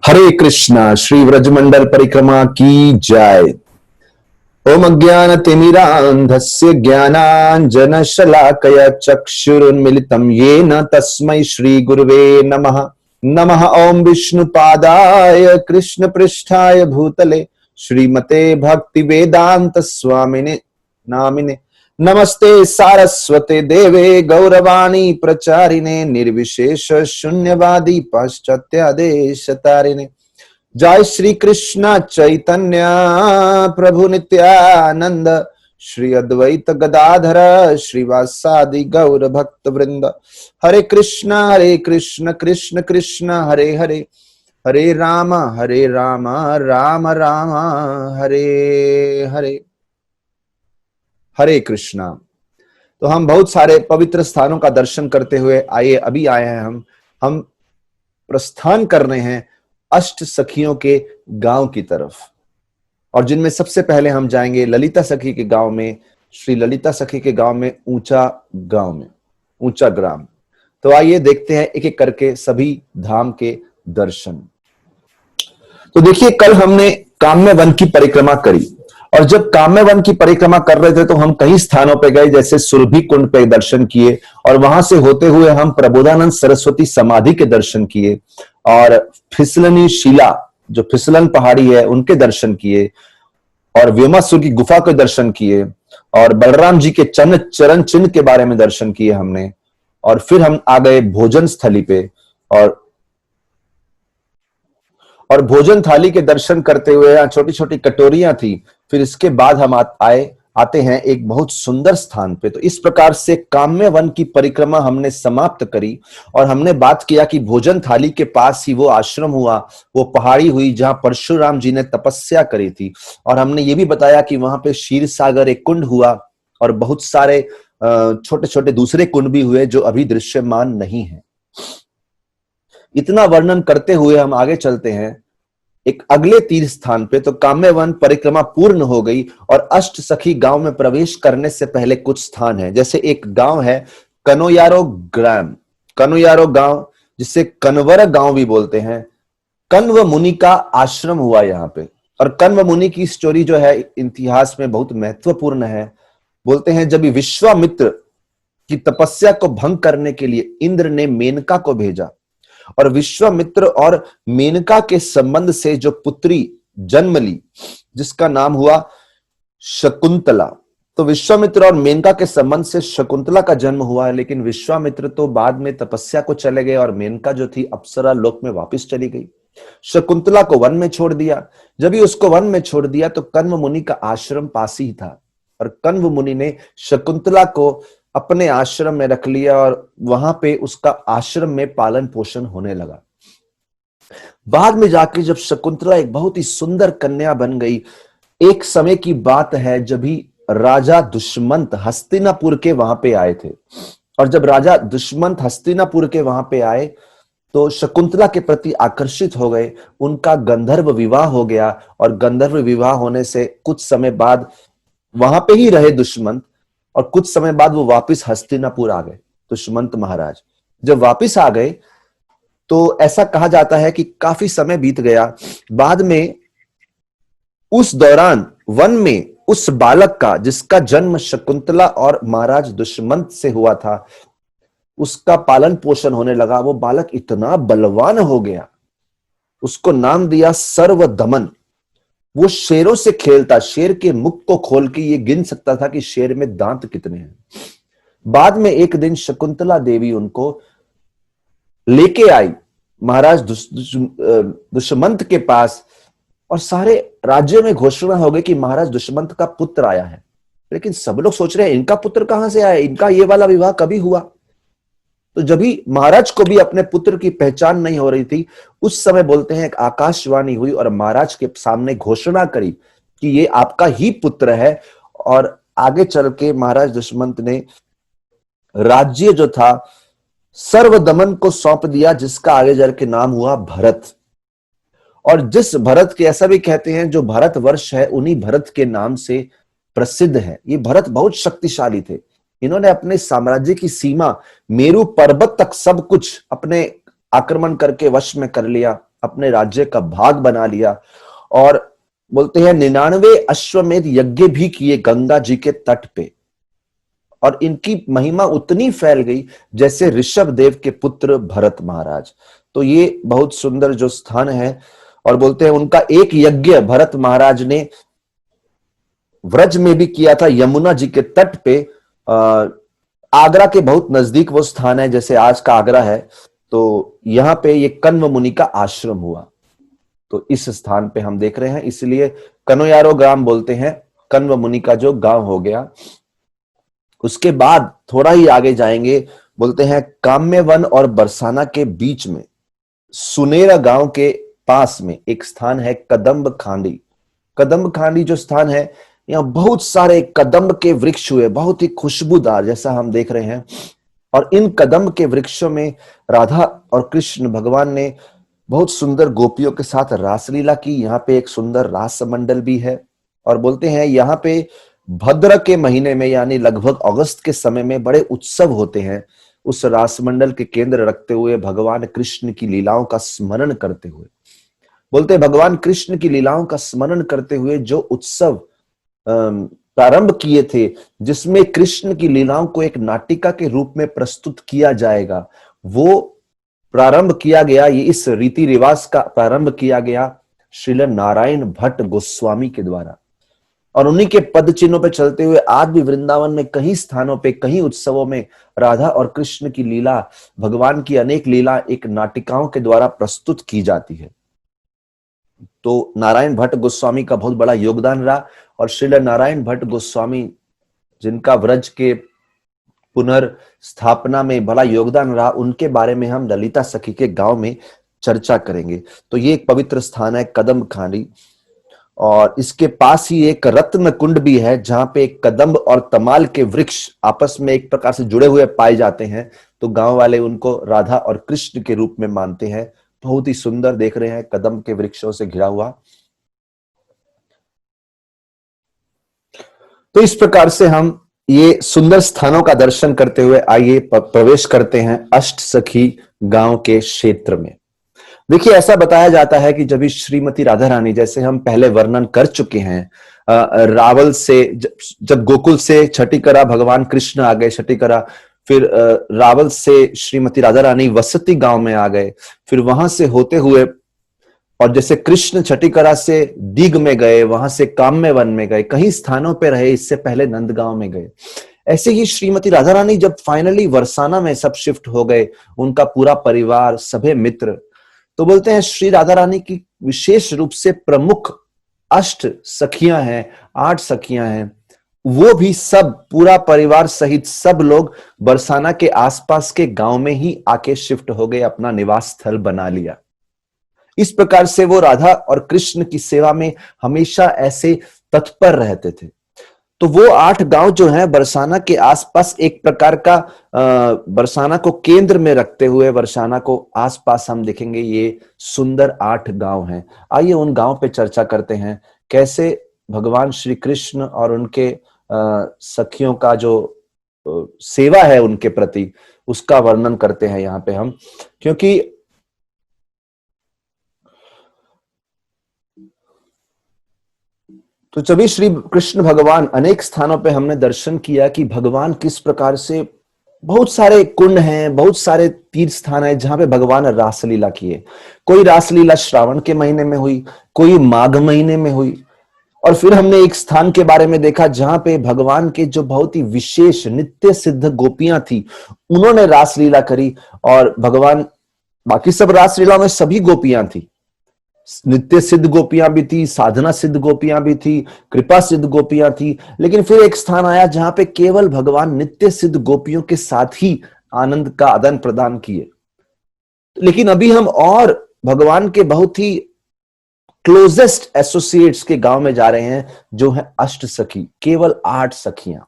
हरे कृष्णा। श्री व्रजमंडल परिक्रमा की जय। ओम अज्ञानतिमिरान्धस्य ज्ञानाञ्जनशलाकया चक्षुरुन्मिलितं येन तस्मै श्री गुरुवे नमः। नमः ओम विष्णुपादाय कृष्णपृष्ठाय भूतले श्रीमते भक्तिवेदांत स्वामिने नामिने। नमस्ते सारस्वते देवे गौरवाणी प्रचारिणे निर्विशेष शून्यवादी पाश्चात्यादेशतारिणे। जय श्री कृष्ण चैतन्य प्रभु नित्यानंद श्री अद्वैत गदाधर श्रीवासादि गौर भक्त वृंद। हरे कृष्ण कृष्ण कृष्ण हरे हरे, हरे राम राम राम हरे हरे। हरे कृष्णा। तो हम बहुत सारे पवित्र स्थानों का दर्शन करते हुए अभी आए हैं। हम प्रस्थान कर रहे हैं अष्ट सखियों के गांव की तरफ, और जिनमें सबसे पहले हम जाएंगे ललिता सखी के गांव में। श्री ललिता सखी के गांव में ऊंचा ग्राम। तो आइए देखते हैं एक एक करके सभी धाम के दर्शन। तो देखिए, कल हमने काम्य वन की परिक्रमा करी, और जब काम्य वन की परिक्रमा कर रहे थे तो हम कई स्थानों पे गए, जैसे सुरभि कुंड पे दर्शन किए, और वहां से होते हुए हम प्रबोधानंद सरस्वती समाधि के दर्शन किए, और फिसलनी शिला जो फिसलन पहाड़ी है उनके दर्शन किए, और व्योमासुर की गुफा के दर्शन किए, और बलराम जी के चरण चिन्ह के बारे में दर्शन किए हमने। और फिर हम आ गए भोजन स्थली पे, और भोजन थाली के दर्शन करते हुए यहाँ छोटी छोटी कटोरियां थी। फिर इसके बाद हम आते हैं एक बहुत सुंदर स्थान पे। तो इस प्रकार से काम्य वन की परिक्रमा हमने समाप्त करी, और हमने बात किया कि भोजन थाली के पास ही वो आश्रम हुआ, वो पहाड़ी हुई जहां परशुराम जी ने तपस्या करी थी। और हमने ये भी बताया कि वहां पे क्षीर सागर एक कुंड हुआ, और बहुत सारे छोटे छोटे दूसरे कुंड भी हुए जो अभी दृश्यमान नहीं है। इतना वर्णन करते हुए हम आगे चलते हैं एक अगले तीर्थ स्थान पे। तो काम्य वन परिक्रमा पूर्ण हो गई, और अष्ट सखी गांव में प्रवेश करने से पहले कुछ स्थान है। जैसे एक गांव है कनोयारो गांव, जिसे कनवर गांव भी बोलते हैं। कण्व मुनि का आश्रम हुआ यहाँ पे, और कण्व मुनि की स्टोरी जो है इतिहास में बहुत महत्वपूर्ण है। बोलते हैं जब विश्वामित्र की तपस्या को भंग करने के लिए इंद्र ने मेनका को भेजा, और विश्वामित्र और मेनका के संबंध से जो पुत्री जन्म ली जिसका नाम हुआ शकुंतला। तो विश्वामित्र और मेनका के संबंध से शकुंतला का जन्म हुआ है, लेकिन विश्वामित्र तो बाद में तपस्या को चले गए, और मेनका जो थी अप्सरा लोक में वापस चली गई। शकुंतला को वन में छोड़ दिया। जब ही उसको वन में छोड़ दिया तो कण्व मुनि का आश्रम पास ही था, और कण्व मुनि ने शकुंतला को अपने आश्रम में रख लिया, और वहां पे उसका आश्रम में पालन पोषण होने लगा। बाद में जाके जब शकुंतला एक बहुत ही सुंदर कन्या बन गई, एक समय की बात है जब भी राजा दुष्मंत हस्तिनापुर के वहां पे आए थे। और जब राजा दुष्मंत हस्तिनापुर के वहां पे आए तो शकुंतला के प्रति आकर्षित हो गए। उनका गंधर्व विवाह हो गया, और गंधर्व विवाह होने से कुछ समय बाद वहां पे ही रहे दुष्मंत, और कुछ समय बाद वो वापस हस्तिनापुर आ गए। दुष्मंत महाराज जब वापस आ गए तो ऐसा कहा जाता है कि काफी समय बीत गया। बाद में उस दौरान वन में उस बालक का, जिसका जन्म शकुंतला और महाराज दुष्मंत से हुआ था, उसका पालन पोषण होने लगा। वो बालक इतना बलवान हो गया, उसको नाम दिया सर्वदमन। वो शेरों से खेलता, शेर के मुख को खोल के ये गिन सकता था कि शेर में दांत कितने हैं। बाद में एक दिन शकुंतला देवी उनको लेके आई महाराज दुष्मंत के पास, और सारे राज्य में घोषणा हो गई कि महाराज दुष्मंत का पुत्र आया है। लेकिन सब लोग सोच रहे हैं इनका पुत्र कहां से आया, इनका ये वाला विवाह कभी हुआ। तो जब भी महाराज को भी अपने पुत्र की पहचान नहीं हो रही थी, उस समय बोलते हैं एक आकाशवाणी हुई, और महाराज के सामने घोषणा करी कि ये आपका ही पुत्र है। और आगे चल के महाराज दुष्मंत ने राज्य जो था सर्वदमन को सौंप दिया, जिसका आगे चल के नाम हुआ भरत। और जिस भरत के, ऐसा भी कहते हैं जो भारत वर्ष है उन्हीं भरत के नाम से प्रसिद्ध है। ये भरत बहुत शक्तिशाली थे। इन्होंने अपने साम्राज्य की सीमा मेरू पर्वत तक सब कुछ अपने आक्रमण करके वश में कर लिया। अपने राज्य का भाग बना लिया। और बोलते हैं 99 अश्वमेध यज्ञ भी किए गंगा जी के तट पे, और इनकी महिमा उतनी फैल गई जैसे ऋषभ देव के पुत्र भरत महाराज। तो ये बहुत सुंदर जो स्थान है, और बोलते हैं उनका एक यज्ञ भरत महाराज ने व्रज में भी किया था, यमुना जी के तट पे। आगरा के बहुत नजदीक वो स्थान है, जैसे आज का आगरा है, तो यहां पे ये कण्व मुनि का आश्रम हुआ। तो इस स्थान पे हम देख रहे हैं, इसलिए कनोयारो ग्राम बोलते हैं, कण्व मुनि का जो गांव हो गया। उसके बाद थोड़ा ही आगे जाएंगे, बोलते हैं काम्य वन और बरसाना के बीच में सुनेरा गांव के पास में एक स्थान है कदम्ब खांडी। कदम्ब खांडी जो स्थान है, यहाँ बहुत सारे कदम्ब के वृक्ष हुए, बहुत ही खुशबूदार, जैसा हम देख रहे हैं। और इन कदम्ब के वृक्षों में राधा और कृष्ण भगवान ने बहुत सुंदर गोपियों के साथ रासलीला की। यहाँ पे एक सुंदर रास मंडल भी है। और बोलते हैं यहाँ पे भद्र के महीने में, यानी लगभग अगस्त के समय में बड़े उत्सव होते हैं। उस रासमंडल के केंद्र रखते हुए भगवान कृष्ण की लीलाओं का स्मरण करते हुए, बोलते हैं भगवान कृष्ण की लीलाओं का स्मरण करते हुए जो उत्सव प्रारंभ किए थे, जिसमें कृष्ण की लीलाओं को एक नाटिका के रूप में प्रस्तुत किया जाएगा, वो प्रारंभ किया गया। ये इस रीति रिवाज का प्रारंभ किया गया श्रील नारायण भट्ट गोस्वामी के द्वारा। और उन्हीं के पद चिन्हों पे चलते हुए आज भी वृंदावन में कई स्थानों पे, कई उत्सवों में राधा और कृष्ण की लीला, भगवान की अनेक लीला एक नाटिकाओं के द्वारा प्रस्तुत की जाती है। तो नारायण भट्ट गोस्वामी का बहुत बड़ा योगदान रहा। और श्रील नारायण भट्ट गोस्वामी, जिनका व्रज के पुनर्स्थापना में बड़ा योगदान रहा, उनके बारे में हम ललिता सखी के गांव में चर्चा करेंगे। तो ये एक पवित्र स्थान है कदम्ब खांडी, और इसके पास ही एक रत्न कुंड भी है, जहां पे एक कदम्ब और तमाल के वृक्ष आपस में एक प्रकार से जुड़े हुए पाए जाते हैं। तो गांव वाले उनको राधा और कृष्ण के रूप में मानते हैं। बहुत ही सुंदर देख रहे हैं, कदम्ब के वृक्षों से घिरा हुआ। तो इस प्रकार से हम ये सुंदर स्थानों का दर्शन करते हुए आइए प्रवेश करते हैं अष्ट सखी गांव के क्षेत्र में। देखिए, ऐसा बताया जाता है कि जब श्रीमती राधा रानी, जैसे हम पहले वर्णन कर चुके हैं, रावल से जब गोकुल से छठीकरा भगवान कृष्ण आ गए, छठीकरा, फिर रावल से श्रीमती राधा रानी वसती गांव में आ गए, फिर वहां से होते हुए, और जैसे कृष्ण छठीकरा से दीग में गए, वहां से काम्य वन में गए, कई स्थानों पे रहे, इससे पहले नंदगांव में गए। ऐसे ही श्रीमती राधा रानी जब फाइनली वरसाना में सब शिफ्ट हो गए, उनका पूरा परिवार, सभी मित्र, तो बोलते हैं श्री राधा रानी की विशेष रूप से प्रमुख अष्ट सखियां हैं, 8 सखियां हैं, वो भी सब पूरा परिवार सहित सब लोग बरसाना के आसपास के गांव में ही आके शिफ्ट हो गए, अपना निवास स्थल बना लिया। इस प्रकार से वो राधा और कृष्ण की सेवा में हमेशा ऐसे तत्पर रहते थे। तो वो 8 गांव जो हैं बरसाना के आसपास, एक प्रकार का बरसाना को केंद्र में रखते हुए बरसाना को आसपास हम देखेंगे ये सुंदर 8 गांव हैं। आइए उन गांव पे चर्चा करते हैं, कैसे भगवान श्री कृष्ण और उनके सखियों का जो सेवा है उनके प्रति, उसका वर्णन करते हैं यहाँ पे हम। क्योंकि तो जब श्री कृष्ण भगवान, अनेक स्थानों पे हमने दर्शन किया कि भगवान किस प्रकार से, बहुत सारे कुंड हैं, बहुत सारे तीर्थ स्थान है जहां पे भगवान रासलीला किए। कोई रासलीला श्रावण के महीने में हुई, कोई माघ महीने में हुई। और फिर हमने एक स्थान के बारे में देखा जहां पे भगवान के जो बहुत ही विशेष नित्य सिद्ध गोपियां थी, उन्होंने रासलीला करी। और भगवान, बाकी सब रासलीला में सभी गोपियां थी, नित्य सिद्ध गोपियां भी थी, साधना सिद्ध गोपियां भी थी, कृपा सिद्ध गोपियां थी। लेकिन फिर एक स्थान आया जहां पे केवल भगवान नित्य सिद्ध गोपियों के साथ ही आनंद का आदान प्रदान किए। लेकिन अभी हम और भगवान के बहुत ही क्लोजेस्ट एसोसिएट्स के गांव में जा रहे हैं, जो है अष्ट सखी, केवल 8 सखियां,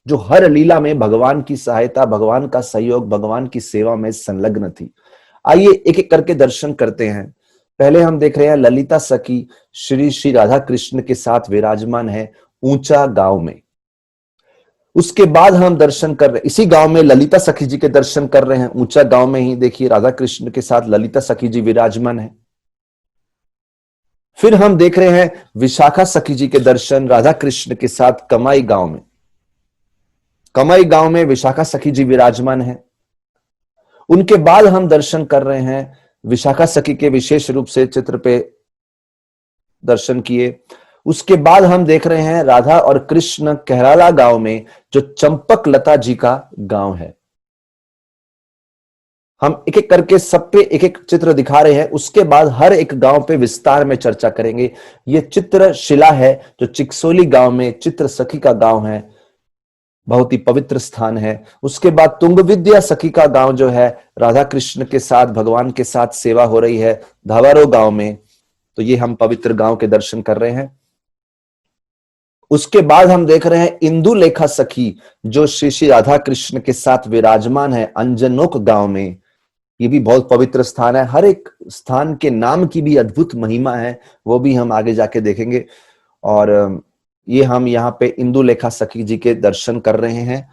जो हर लीला में भगवान की सहायता, भगवान का सहयोग, भगवान की सेवा में संलग्न थी। आइए एक एक करके दर्शन करते हैं। पहले हम देख रहे हैं ललिता सखी श्री श्री राधा कृष्ण के साथ विराजमान है ऊंचा गांव में। उसके बाद हम दर्शन कर रहे हैं, इसी गांव में ललिता सखी जी के दर्शन कर रहे हैं ऊंचा गांव में ही। देखिए, राधा कृष्ण के साथ ललिता सखी जी विराजमान है। फिर हम देख रहे हैं विशाखा सखी जी के दर्शन राधा कृष्ण के साथ कमाई गांव में। कमाई गांव में विशाखा सखी जी विराजमान है। उनके बाद हम दर्शन कर रहे हैं विशाखा सखी के विशेष रूप से चित्र पे दर्शन किए। उसके बाद हम देख रहे हैं राधा और कृष्ण कहराला गांव में, जो चंपक लता जी का गांव है। हम एक एक करके सब पे एक एक चित्र दिखा रहे हैं, उसके बाद हर एक गांव पे विस्तार में चर्चा करेंगे। ये चित्र शिला है जो चिकसोली गांव में चित्र सखी का गांव है, बहुत ही पवित्र स्थान है। उसके बाद तुंग विद्या सखी का गांव जो है, राधा कृष्ण के साथ भगवान के साथ सेवा हो रही है धावारो गांव में। तो ये हम पवित्र गांव के दर्शन कर रहे हैं। उसके बाद हम देख रहे हैं इंदु लेखा सखी जो श्री श्री राधा कृष्ण के साथ विराजमान है अंजनोक गांव में। ये भी बहुत पवित्र स्थान है। हर एक स्थान के नाम की भी अद्भुत महिमा है, वो भी हम आगे जाके देखेंगे। और ये हम यहाँ पे इंदु लेखा सखी जी के दर्शन कर रहे हैं।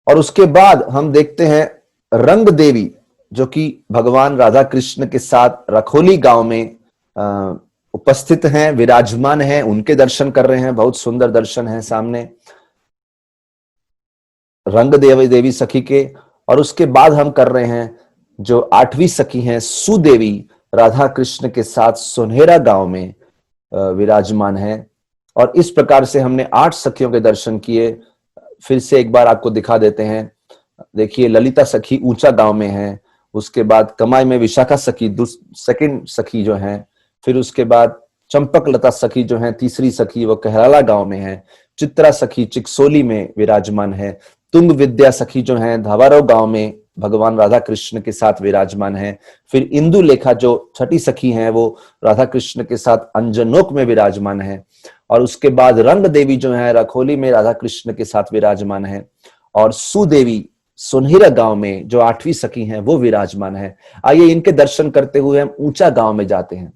और उसके बाद हम देखते हैं रंग देवी जो कि भगवान राधा कृष्ण के साथ रखोली गांव में उपस्थित हैं, विराजमान हैं, उनके दर्शन कर रहे हैं। बहुत सुंदर दर्शन है सामने रंग देवी सखी के। और उसके बाद हम कर रहे हैं जो 8वीं सखी हैं सुदेवी, राधा कृष्ण के साथ सोनेरा गांव में विराजमान है। और इस प्रकार से हमने 8 सखियों के दर्शन किए। फिर से एक बार आपको दिखा देते हैं। देखिए ललिता सखी ऊंचा गांव में है, उसके बाद कमाई में विशाखा सखी सेकंड सखी जो है, फिर उसके बाद चंपक लता सखी जो है तीसरी सखी, वो कहराला गांव में है। चित्रा सखी चिकसोली में विराजमान है। तुंग विद्या सखी जो है धावारो गांव में भगवान राधा कृष्ण के साथ विराजमान है। फिर इंदु लेखा जो छठी सखी हैं वो राधा कृष्ण के साथ अंजनोक में विराजमान है। और उसके बाद रंग देवी जो है रखोली में राधा कृष्ण के साथ विराजमान है। और सुदेवी सोनेरा गांव में जो 8वीं सखी हैं वो विराजमान है। आइए इनके दर्शन करते हुए हम ऊंचा गांव में जाते हैं।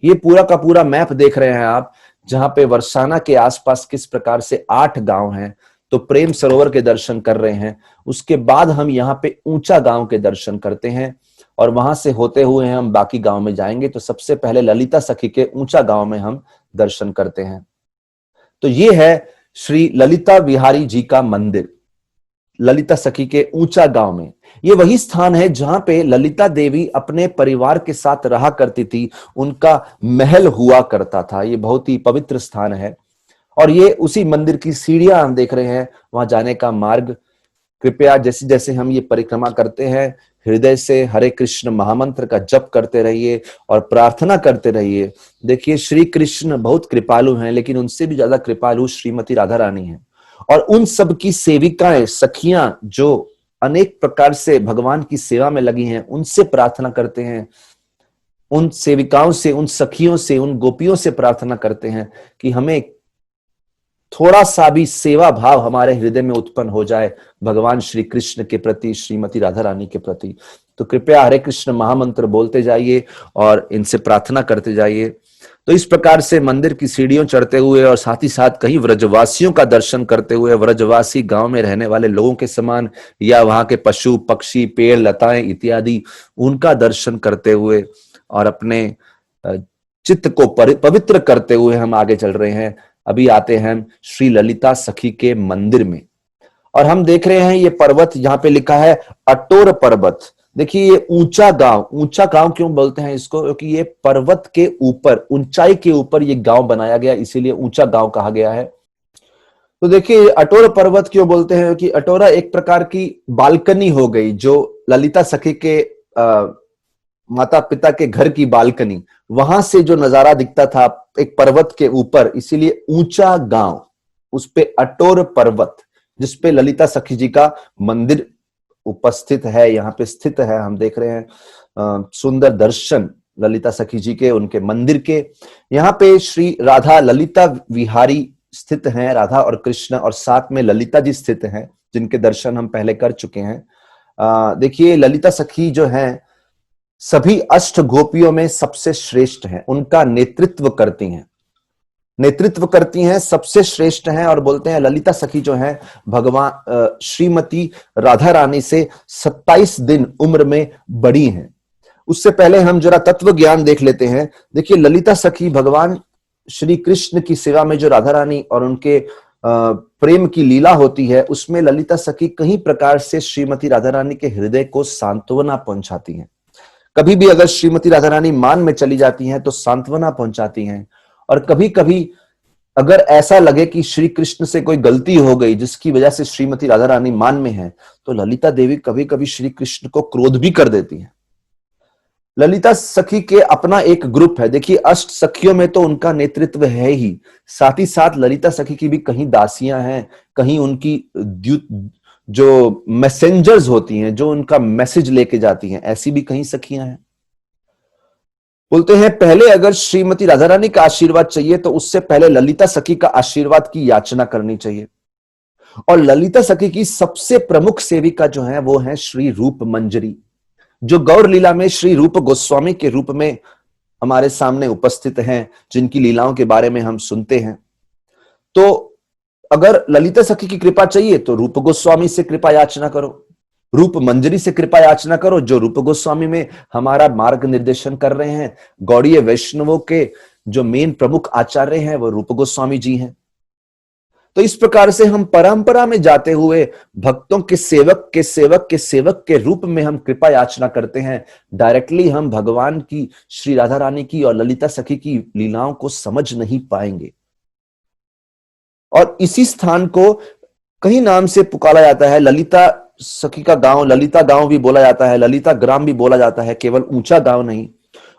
ये पूरा का पूरा मैप देख रहे हैं आप, जहां पे वर्षाना के आसपास किस प्रकार से 8 गांव हैं। तो प्रेम सरोवर के दर्शन कर रहे हैं। उसके बाद हम यहाँ पे ऊंचा गांव के दर्शन करते हैं और वहां से होते हुए हम बाकी गांव में जाएंगे। तो सबसे पहले ललिता सखी के ऊंचा गांव में हम दर्शन करते हैं। तो ये है श्री ललिता विहारी जी का मंदिर ललिता सखी के ऊंचा गांव में। ये वही स्थान है जहां पे ललिता देवी अपने परिवार के साथ रहा करती थी, उनका महल हुआ करता था। ये बहुत ही पवित्र स्थान है। और ये उसी मंदिर की सीढ़ियां हम देख रहे हैं, वहां जाने का मार्ग। कृपया जैसे जैसे हम ये परिक्रमा करते हैं, हृदय से हरे कृष्ण महामंत्र का जप करते रहिए और प्रार्थना करते रहिए। देखिए श्री कृष्ण बहुत कृपालु हैं, लेकिन उनसे भी ज्यादा कृपालु श्रीमती राधा रानी है। और उन सब की सेविकाएं सखियां जो अनेक प्रकार से भगवान की सेवा में लगी हैं, उनसे प्रार्थना करते हैं। उन सेविकाओं से, उन सखियों से, उन गोपियों से प्रार्थना करते हैं कि हमें थोड़ा सा भी सेवा भाव हमारे हृदय में उत्पन्न हो जाए भगवान श्री कृष्ण के प्रति, श्रीमती राधा रानी के प्रति। तो कृपया हरे कृष्ण महामंत्र बोलते जाइए और इनसे प्रार्थना करते जाइए। तो इस प्रकार से मंदिर की सीढ़ियों चढ़ते हुए और साथ ही साथ कहीं व्रजवासियों का दर्शन करते हुए, व्रजवासी गांव में रहने वाले लोगों के समान या वहां के पशु पक्षी पेड़ लताएं इत्यादि, उनका दर्शन करते हुए और अपने चित्त को पवित्र करते हुए हम आगे चल रहे हैं। अभी आते हैं श्री ललिता सखी के मंदिर में और हम देख रहे हैं ये पर्वत, यहाँ पे लिखा है अटोर पर्वत। देखिए ये ऊंचा गांव क्यों बोलते हैं इसको? क्योंकि ये पर्वत के ऊपर, ऊंचाई के ऊपर ये गांव बनाया गया, इसीलिए ऊंचा गांव कहा गया है। तो देखिए अटोर पर्वत क्यों बोलते हैं? कि अटोरा एक प्रकार की बालकनी हो गई, जो ललिता सखी के माता पिता के घर की बालकनी, वहां से जो नजारा दिखता था एक पर्वत के ऊपर, इसीलिए ऊंचा गांव, उस पे अटोर पर्वत, जिसपे ललिता सखी जी का मंदिर उपस्थित है, यहाँ पे स्थित है। हम देख रहे हैं सुंदर दर्शन ललिता सखी जी के, उनके मंदिर के। यहाँ पे श्री राधा ललिता विहारी स्थित हैं, राधा और कृष्ण, और साथ में ललिता जी स्थित हैं, जिनके दर्शन हम पहले कर चुके हैं। देखिए ललिता सखी जो है सभी अष्ट गोपियों में सबसे श्रेष्ठ हैं, उनका नेतृत्व करती हैं, सबसे श्रेष्ठ हैं। और बोलते हैं ललिता सखी जो है भगवान श्रीमती राधा रानी से 27 दिन उम्र में बड़ी हैं। उससे पहले हम जरा तत्व ज्ञान देख लेते हैं। देखिए, ललिता सखी भगवान श्री कृष्ण की सेवा में जो राधा रानी और उनके प्रेम की लीला होती है, उसमें ललिता सखी कई प्रकार से श्रीमती राधा रानी के हृदय को सांत्वना पहुंचाती हैं। कभी भी अगर श्रीमती राधा रानी मान में चली जाती हैं तो सांत्वना पहुंचाती हैं, और कभी कभी अगर ऐसा लगे कि श्री कृष्ण से कोई गलती हो गई जिसकी वजह से श्रीमती राधा रानी मान में है, तो ललिता देवी कभी कभी श्री कृष्ण को क्रोध भी कर देती हैं। ललिता सखी के अपना एक ग्रुप है। देखिए, अष्ट सखियों में तो उनका नेतृत्व है ही, साथ ही साथ ललिता सखी की भी कहीं दासियां हैं, कहीं उनकी जो मैसेंजर्स होती हैं, जो उनका मैसेज लेके जाती हैं, ऐसी भी कहीं सखियां हैं। बोलते हैं पहले अगर श्रीमती राधा रानी का आशीर्वाद चाहिए तो उससे पहले ललिता सखी का आशीर्वाद की याचना करनी चाहिए। और ललिता सखी की सबसे प्रमुख सेविका जो है वो है श्री रूप मंजरी, जो गौर लीला में श्री रूप गोस्वामी के रूप में हमारे सामने उपस्थित हैं, जिनकी लीलाओं के बारे में हम सुनते हैं। तो अगर ललिता सखी की कृपा चाहिए तो रूप गोस्वामी से कृपा याचना करो, रूप मंजरी से कृपा याचना करो, जो रूप गोस्वामी में हमारा मार्ग निर्देशन कर रहे हैं। गौड़ीय वैष्णवों के जो मेन प्रमुख आचार्य हैं वो रूप गोस्वामी जी हैं। तो इस प्रकार से हम परंपरा में जाते हुए भक्तों के सेवक के सेवक के सेवक के रूप में हम कृपा याचना करते हैं। डायरेक्टली हम भगवान की, श्री राधा रानी की और ललिता सखी की लीलाओं को समझ नहीं पाएंगे। और इसी स्थान को कई नाम से पुकारा जाता है। ललिता सखी का गांव ललिता गांव भी बोला जाता है, ललिता ग्राम भी बोला जाता है, केवल ऊंचा गांव नहीं।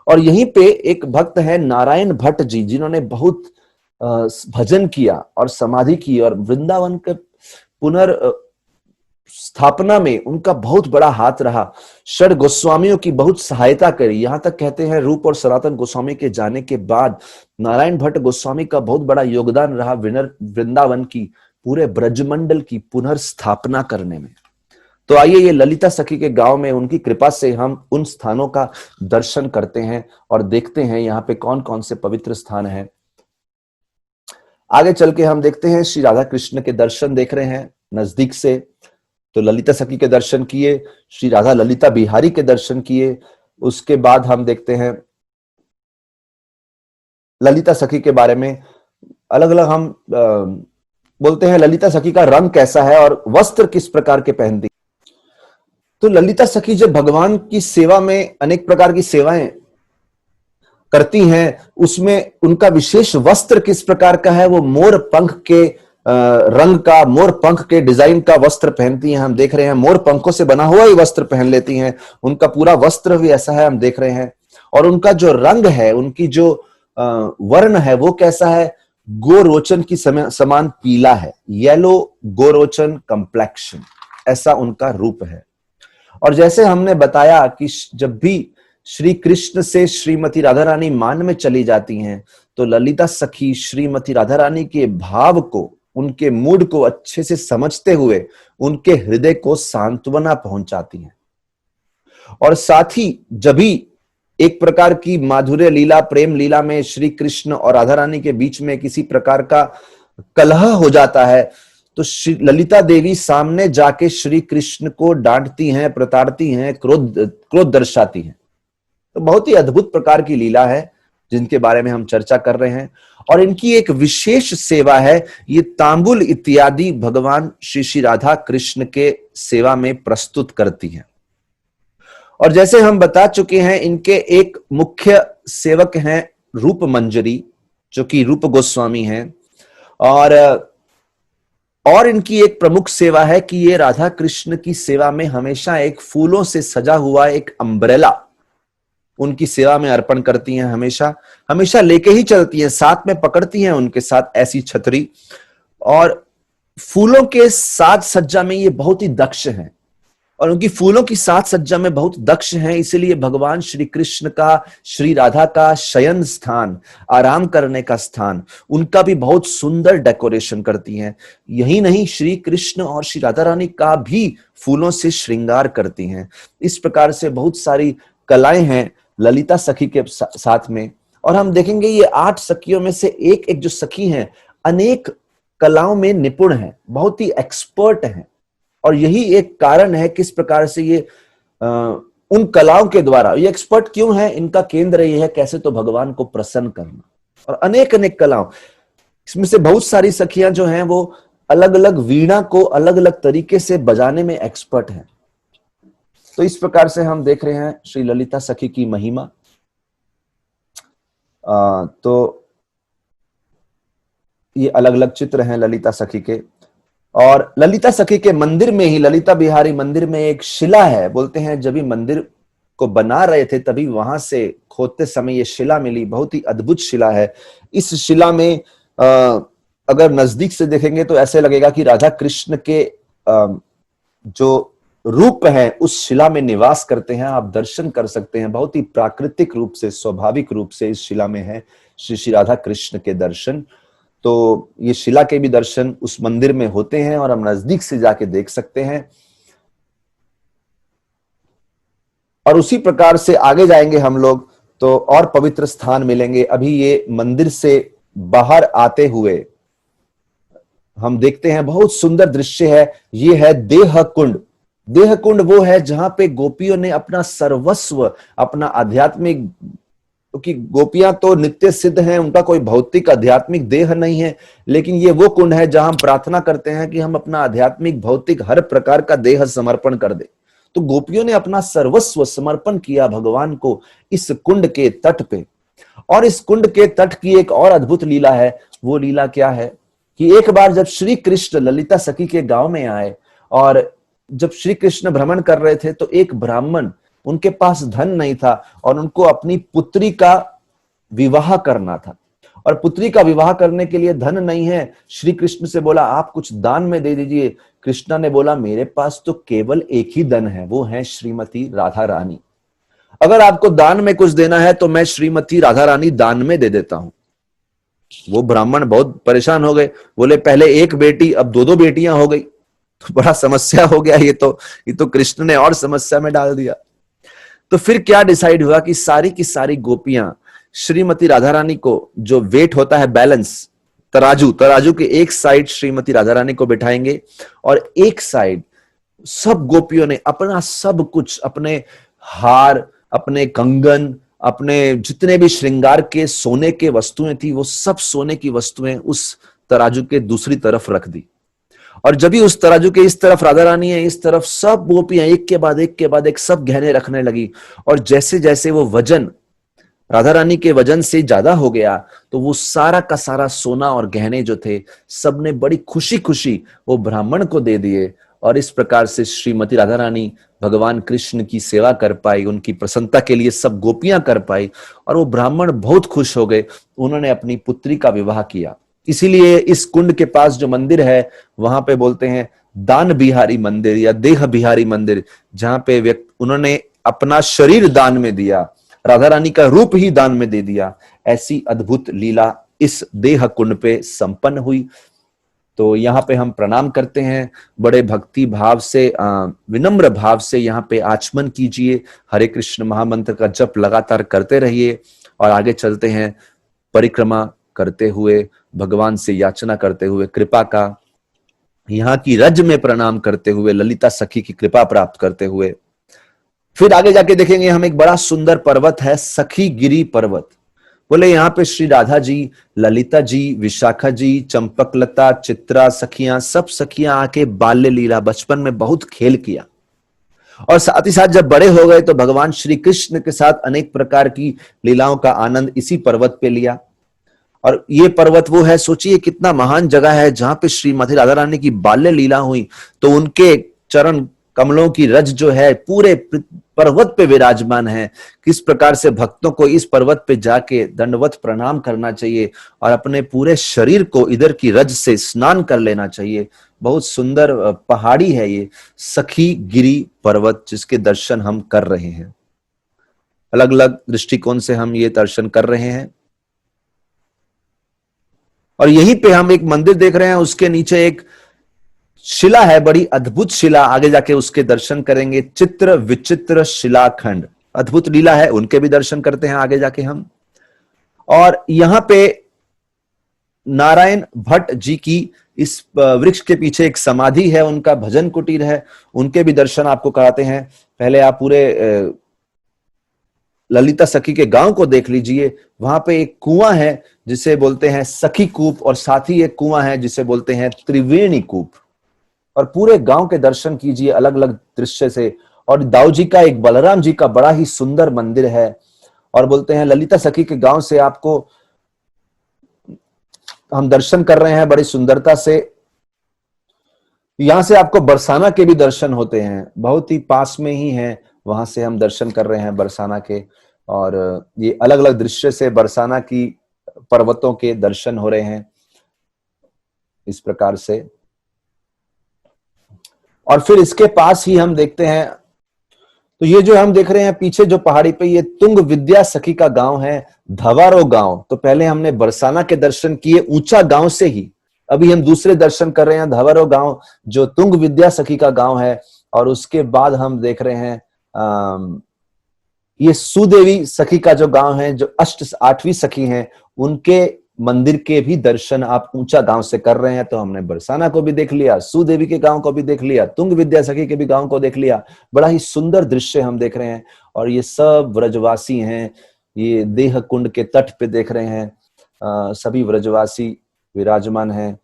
और यहीं पे एक भक्त है नारायण भट्ट जी, जिन्होंने बहुत भजन किया और समाधि की, और वृंदावन के पुनर् स्थापना में उनका बहुत बड़ा हाथ रहा। षड गोस्वामियों की बहुत सहायता करी। यहां तक कहते हैं रूप और सनातन गोस्वामी के जाने के बाद नारायण भट्ट गोस्वामी का बहुत बड़ा योगदान रहा वृंदावन की, पूरे ब्रजमंडल की पुनर्स्थापना करने में। तो आइए, ये ललिता सखी के गांव में उनकी कृपा से हम उन स्थानों का दर्शन करते हैं और देखते हैं यहाँ पे कौन कौन से पवित्र स्थान हैं। आगे चल के हम देखते हैं श्री राधा कृष्ण के दर्शन देख रहे हैं नजदीक से। तो ललिता सखी के दर्शन किए, श्री राधा ललिता बिहारी के दर्शन किए। उसके बाद हम देखते हैं ललिता सखी के बारे में अलग अलग हम बोलते हैं ललिता सखी का रंग कैसा है और वस्त्र किस प्रकार के पहनती। तो ललिता सखी जब भगवान की सेवा में अनेक प्रकार की सेवाएं करती हैं, उसमें उनका विशेष वस्त्र किस प्रकार का है, वो मोर पंख के रंग का, मोर पंख के डिजाइन का वस्त्र पहनती हैं। हम देख रहे हैं मोर पंखों से बना हुआ ही वस्त्र पहन लेती हैं, उनका पूरा वस्त्र भी ऐसा है, हम देख रहे हैं। और उनका जो रंग है, उनकी जो वर्ण है, वो कैसा है, गोरोचन की समान पीला है, येलो गोरोचन कंप्लेक्शन, ऐसा उनका रूप है। और जैसे हमने बताया कि जब भी श्री कृष्ण से श्रीमती राधा रानी मान में चली जाती हैं, तो ललिता सखी श्रीमती राधा रानी के भाव को, उनके मूड को अच्छे से समझते हुए उनके हृदय को सांत्वना पहुंचाती हैं। और साथ ही जब भी एक प्रकार की माधुर्य लीला, प्रेम लीला में श्री कृष्ण और राधा रानी के बीच में किसी प्रकार का कलह हो जाता है, तो ललिता देवी सामने जाके श्री कृष्ण को डांटती हैं, प्रताड़ती हैं, क्रोध दर्शाती हैं। तो बहुत ही अद्भुत प्रकार की लीला है जिनके बारे में हम चर्चा कर रहे हैं। और इनकी एक विशेष सेवा है, ये तांबुल इत्यादि भगवान श्री श्री राधा कृष्ण के सेवा में प्रस्तुत करती हैं। और जैसे हम बता चुके हैं, इनके एक मुख्य सेवक हैं रूप मंजरी, जो कि रूप गोस्वामी हैं। और इनकी एक प्रमुख सेवा है कि ये राधा कृष्ण की सेवा में हमेशा एक फूलों से सजा हुआ एक अम्ब्रेला उनकी सेवा में अर्पण करती हैं। हमेशा हमेशा लेके ही चलती हैं, साथ में पकड़ती हैं उनके साथ ऐसी छतरी। और फूलों के साज सज्जा में ये बहुत ही दक्ष हैं, और उनकी फूलों की साज सज्जा में बहुत दक्ष हैं। इसलिए भगवान श्री कृष्ण का, श्री राधा का शयन स्थान, आराम करने का स्थान, उनका भी बहुत सुंदर डेकोरेशन करती हैं। यही नहीं, श्री कृष्ण और श्री राधा रानी का भी फूलों से श्रृंगार करती हैं। इस प्रकार से बहुत सारी कलाएं हैं ललिता सखी के साथ में। और हम देखेंगे ये 8 सखियों में से एक एक जो सखी हैं, अनेक कलाओं में निपुण हैं, बहुत ही एक्सपर्ट हैं। और यही एक कारण है किस प्रकार से ये उन कलाओं के द्वारा, ये एक्सपर्ट क्यों है, इनका केंद्र ये है कैसे तो भगवान को प्रसन्न करना। और अनेक अनेक कलाओं, इसमें से बहुत सारी सखियां जो हैं वो अलग अलग वीणा को अलग अलग तरीके से बजाने में एक्सपर्ट हैं। तो इस प्रकार से हम देख रहे हैं श्री ललिता सखी की महिमा। तो ये अलग अलग चित्र हैं ललिता सखी के। और ललिता सखी के मंदिर में ही, ललिता बिहारी मंदिर में एक शिला है। बोलते हैं जब भी मंदिर को बना रहे थे तभी वहां से खोदते समय ये शिला मिली, बहुत ही अद्भुत शिला है। इस शिला में अगर नजदीक से देखेंगे तो ऐसे लगेगा कि राधा कृष्ण के जो रूप है उस शिला में निवास करते हैं। आप दर्शन कर सकते हैं, बहुत ही प्राकृतिक रूप से, स्वाभाविक रूप से इस शिला में है श्री श्री राधा कृष्ण के दर्शन। तो ये शिला के भी दर्शन उस मंदिर में होते हैं और हम नजदीक से जाके देख सकते हैं। और उसी प्रकार से आगे जाएंगे हम लोग तो और पवित्र स्थान मिलेंगे। अभी ये मंदिर से बाहर आते हुए हम देखते हैं बहुत सुंदर दृश्य है। ये है देह कुंड। देह कुंड वो है जहां पे गोपियों ने अपना सर्वस्व, अपना आध्यात्मिक, क्योंकि गोपियां तो नित्य सिद्ध हैं, उनका कोई भौतिक आध्यात्मिक देह नहीं है, लेकिन ये वो कुंड है जहां हम प्रार्थना करते हैं कि हम अपना आध्यात्मिक भौतिक हर प्रकार का देह समर्पण कर दे। तो गोपियों ने अपना सर्वस्व समर्पण किया भगवान को इस कुंड के तट पे। और इस कुंड के तट की एक और अद्भुत लीला है। वो लीला क्या है कि एक बार जब श्री कृष्ण ललिता सखी के गांव में आए और जब श्री कृष्ण भ्रमण कर रहे थे तो एक ब्राह्मण, उनके पास धन नहीं था और उनको अपनी पुत्री का विवाह करना था। और पुत्री का विवाह करने के लिए धन नहीं है। श्री कृष्ण से बोला आप कुछ दान में दे दीजिए। कृष्णा ने बोला मेरे पास तो केवल एक ही धन है, वो है श्रीमती राधा रानी। अगर आपको दान में कुछ देना है तो मैं श्रीमती राधा रानी दान में दे देता हूं। वो ब्राह्मण बहुत परेशान हो गए, बोले पहले एक बेटी अब दो दो बेटियां हो गई, तो बड़ा समस्या हो गया। ये तो कृष्ण ने और समस्या में डाल दिया। तो फिर क्या डिसाइड हुआ कि सारी की सारी गोपियां श्रीमती राधा रानी को, जो वेट होता है बैलेंस, तराजू के एक साइड श्रीमती राधा रानी को बिठाएंगे और एक साइड सब गोपियों ने अपना सब कुछ, अपने हार, अपने कंगन, अपने जितने भी श्रृंगार के सोने के वस्तुएं थी वो सब सोने की वस्तुएं उस तराजू के दूसरी तरफ रख दी। और जब भी उस तराजू के इस तरफ राधा रानी है, इस तरफ सब गोपियां एक के बाद एक सब गहने रखने लगी। और जैसे जैसे वो वजन राधा रानी के वजन से ज्यादा हो गया तो वो सारा का सारा सोना और गहने जो थे सबने बड़ी खुशी खुशी वो ब्राह्मण को दे दिए। और इस प्रकार से श्रीमती राधा रानी भगवान कृष्ण की सेवा कर पाई, उनकी प्रसन्नता के लिए सब गोपियां कर पाई और वो ब्राह्मण बहुत खुश हो गए। उन्होंने अपनी पुत्री का विवाह किया। इसीलिए इस कुंड के पास जो मंदिर है वहां पे बोलते हैं दान बिहारी मंदिर या देह बिहारी मंदिर, जहां पे उन्होंने अपना शरीर दान में दिया, राधा रानी का रूप ही दान में दे दिया। ऐसी अद्भुत लीला इस देह कुंड पे संपन्न हुई। तो यहाँ पे हम प्रणाम करते हैं, बड़े भक्ति भाव से, विनम्र भाव से यहाँ पे आचमन कीजिए। हरे कृष्ण महामंत्र का जप लगातार करते रहिए और आगे चलते हैं परिक्रमा करते हुए, भगवान से याचना करते हुए कृपा का, यहाँ की रज में प्रणाम करते हुए, ललिता सखी की कृपा प्राप्त करते हुए। फिर आगे जाके देखेंगे हम एक बड़ा सुंदर पर्वत है, सखी गिरी पर्वत। बोले यहाँ पे श्री राधा जी, ललिता जी, विशाखा जी, चंपकलता, चित्रा सखियां, सब सखियां आके बाल्य लीला, बचपन में बहुत खेल किया। और साथ ही साथ जब बड़े हो गए तो भगवान श्री कृष्ण के साथ अनेक प्रकार की लीलाओं का आनंद इसी पर्वत पे लिया। और ये पर्वत वो है, सोचिए कितना महान जगह है जहां पे श्रीमती राधा रानी की बाल्य लीला हुई। तो उनके चरण कमलों की रज जो है पूरे पर्वत पे विराजमान है। किस प्रकार से भक्तों को इस पर्वत पे जाके दंडवत प्रणाम करना चाहिए और अपने पूरे शरीर को इधर की रज से स्नान कर लेना चाहिए। बहुत सुंदर पहाड़ी है ये सखी गिरी पर्वत, जिसके दर्शन हम कर रहे हैं। अलग अलग दृष्टिकोण से हम ये दर्शन कर रहे हैं। और यहीं पे हम एक मंदिर देख रहे हैं, उसके नीचे एक शिला है, बड़ी अद्भुत शिला। आगे जाके उसके दर्शन करेंगे। चित्र विचित्र शिलाखंड, अद्भुत लीला है, उनके भी दर्शन करते हैं आगे जाके हम। और यहां पे नारायण भट्ट जी की इस वृक्ष के पीछे एक समाधि है, उनका भजन कुटीर है, उनके भी दर्शन आपको कराते हैं। पहले आप पूरे ललिता सखी के गांव को देख लीजिए। वहां पे एक कुआं है जिसे बोलते हैं सखी कूप, और साथ ही एक कुआं है जिसे बोलते हैं त्रिवेणी कूप। और पूरे गांव के दर्शन कीजिए अलग अलग दृश्य से। और दाऊ जी का, एक बलराम जी का बड़ा ही सुंदर मंदिर है। और बोलते हैं ललिता सखी के गांव से आपको हम दर्शन कर रहे हैं बड़ी सुंदरता से। यहां से आपको बरसाना के भी दर्शन होते हैं, बहुत ही पास में ही है, वहां से हम दर्शन कर रहे हैं बरसाना के। और ये अलग अलग दृश्य से बरसाना की पर्वतों के दर्शन हो रहे हैं इस प्रकार से। और फिर इसके पास ही हम देखते हैं, तो ये जो हम देख रहे हैं पीछे जो पहाड़ी पे, ये तुंग विद्या सखी का गांव है, धवारो गांव। तो पहले हमने बरसाना के दर्शन किए ऊंचा गांव से ही, अभी हम दूसरे दर्शन कर रहे हैं धवारो गांव जो तुंग विद्या सखी का गांव है। और उसके बाद हम देख रहे हैं ये सुदेवी सखी का जो गांव है, जो आठवीं सखी हैं, उनके मंदिर के भी दर्शन आप ऊंचा गांव से कर रहे हैं। तो हमने बरसाना को भी देख लिया, सुदेवी के गांव को भी देख लिया, तुंग विद्या सखी के भी गांव को देख लिया। बड़ा ही सुंदर दृश्य हम देख रहे हैं। और ये सब व्रजवासी हैं, ये देह कुंड के तट पे देख रहे हैं, सभी व्रजवासी विराजमान हैं।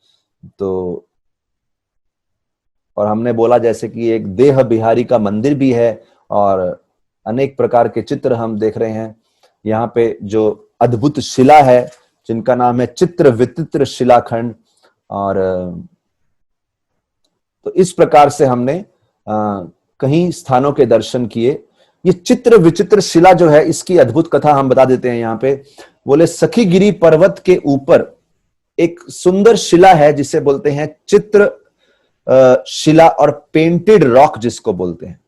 तो और हमने बोला जैसे कि एक देह बिहारी का मंदिर भी है, और अनेक प्रकार के चित्र हम देख रहे हैं। यहाँ पे जो अद्भुत शिला है जिनका नाम है चित्र विचित्र शिलाखंड। और तो इस प्रकार से हमने कई स्थानों के दर्शन किए। ये चित्र विचित्र शिला जो है, इसकी अद्भुत कथा हम बता देते हैं। यहाँ पे बोले सखीगिरी पर्वत के ऊपर एक सुंदर शिला है जिसे बोलते हैं चित्र शिला, और पेंटेड रॉक जिसको बोलते हैं।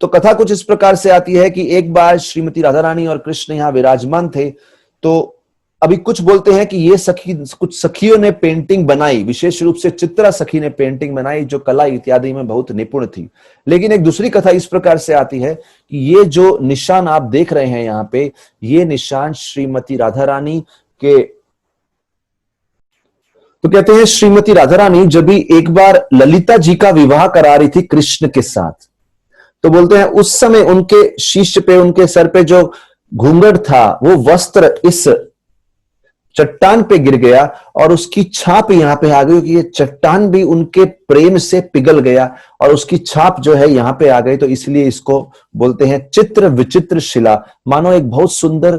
तो कथा कुछ इस प्रकार से आती है कि एक बार श्रीमती राधा रानी और कृष्ण यहाँ विराजमान थे। तो अभी कुछ बोलते हैं कि ये कुछ सखियों ने पेंटिंग बनाई, विशेष रूप से चित्रा सखी ने पेंटिंग बनाई जो कला इत्यादि में बहुत निपुण थी। लेकिन एक दूसरी कथा इस प्रकार से आती है कि ये जो निशान आप देख रहे हैं यहाँ पे, ये निशान श्रीमती राधा रानी के, तो कहते हैं श्रीमती राधा रानी जब भी एक बार ललिता जी का विवाह करा रही थी कृष्ण के साथ, तो बोलते हैं उस समय उनके शीश पे, उनके सर पे जो घूंघट था, वो वस्त्र इस चट्टान पे गिर गया और उसकी छाप यहां पे आ गई कि ये चट्टान भी उनके प्रेम से पिघल गया और उसकी छाप जो है यहां पे आ गई। तो इसलिए इसको बोलते हैं चित्र विचित्र शिला, मानो एक बहुत सुंदर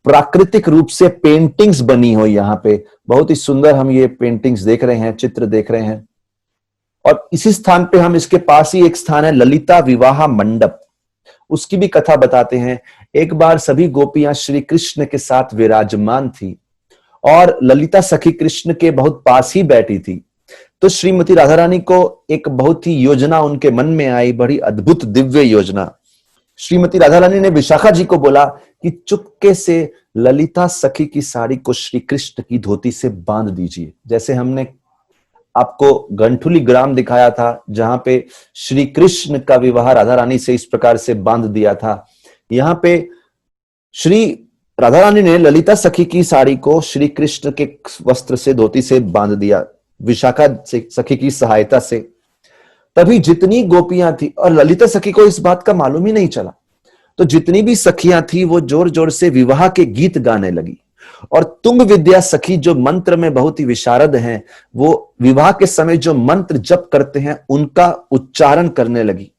प्राकृतिक रूप से पेंटिंग्स बनी हो। यहाँ पे बहुत ही सुंदर हम ये पेंटिंग्स देख रहे हैं, चित्र देख रहे हैं। और इसी स्थान पे हम, इसके पास ही एक स्थान है ललिता विवाह मंडप, उसकी भी कथा बताते हैं। एक बार सभी गोपियां श्री कृष्ण के साथ विराजमान थी और ललिता सखी कृष्ण के बहुत पास ही बैठी थी। तो श्रीमती राधा रानी को एक बहुत ही योजना उनके मन में आई, बड़ी अद्भुत दिव्य योजना। श्रीमती राधा रानी ने विशाखा जी को बोला कि चुपके से ललिता सखी की साड़ी को श्री कृष्ण की धोती से बांध दीजिए। जैसे हमने आपको गंठुली ग्राम दिखाया था जहां पे श्री कृष्ण का विवाह राधा रानी से इस प्रकार से बांध दिया था, यहाँ पे श्री राधा रानी ने ललिता सखी की साड़ी को श्री कृष्ण के वस्त्र से, धोती से बांध दिया विशाखा सखी की सहायता से। तभी जितनी गोपियां थी, और ललिता सखी को इस बात का मालूम ही नहीं चला, तो जितनी भी सखियां थी वो जोर जोर से विवाह के गीत गाने लगी। और तुंग विद्या सखी जो मंत्र में बहुत ही विशारद हैं, वो विवाह के समय जो मंत्र जप करते हैं उनका उच्चारण करने लगी।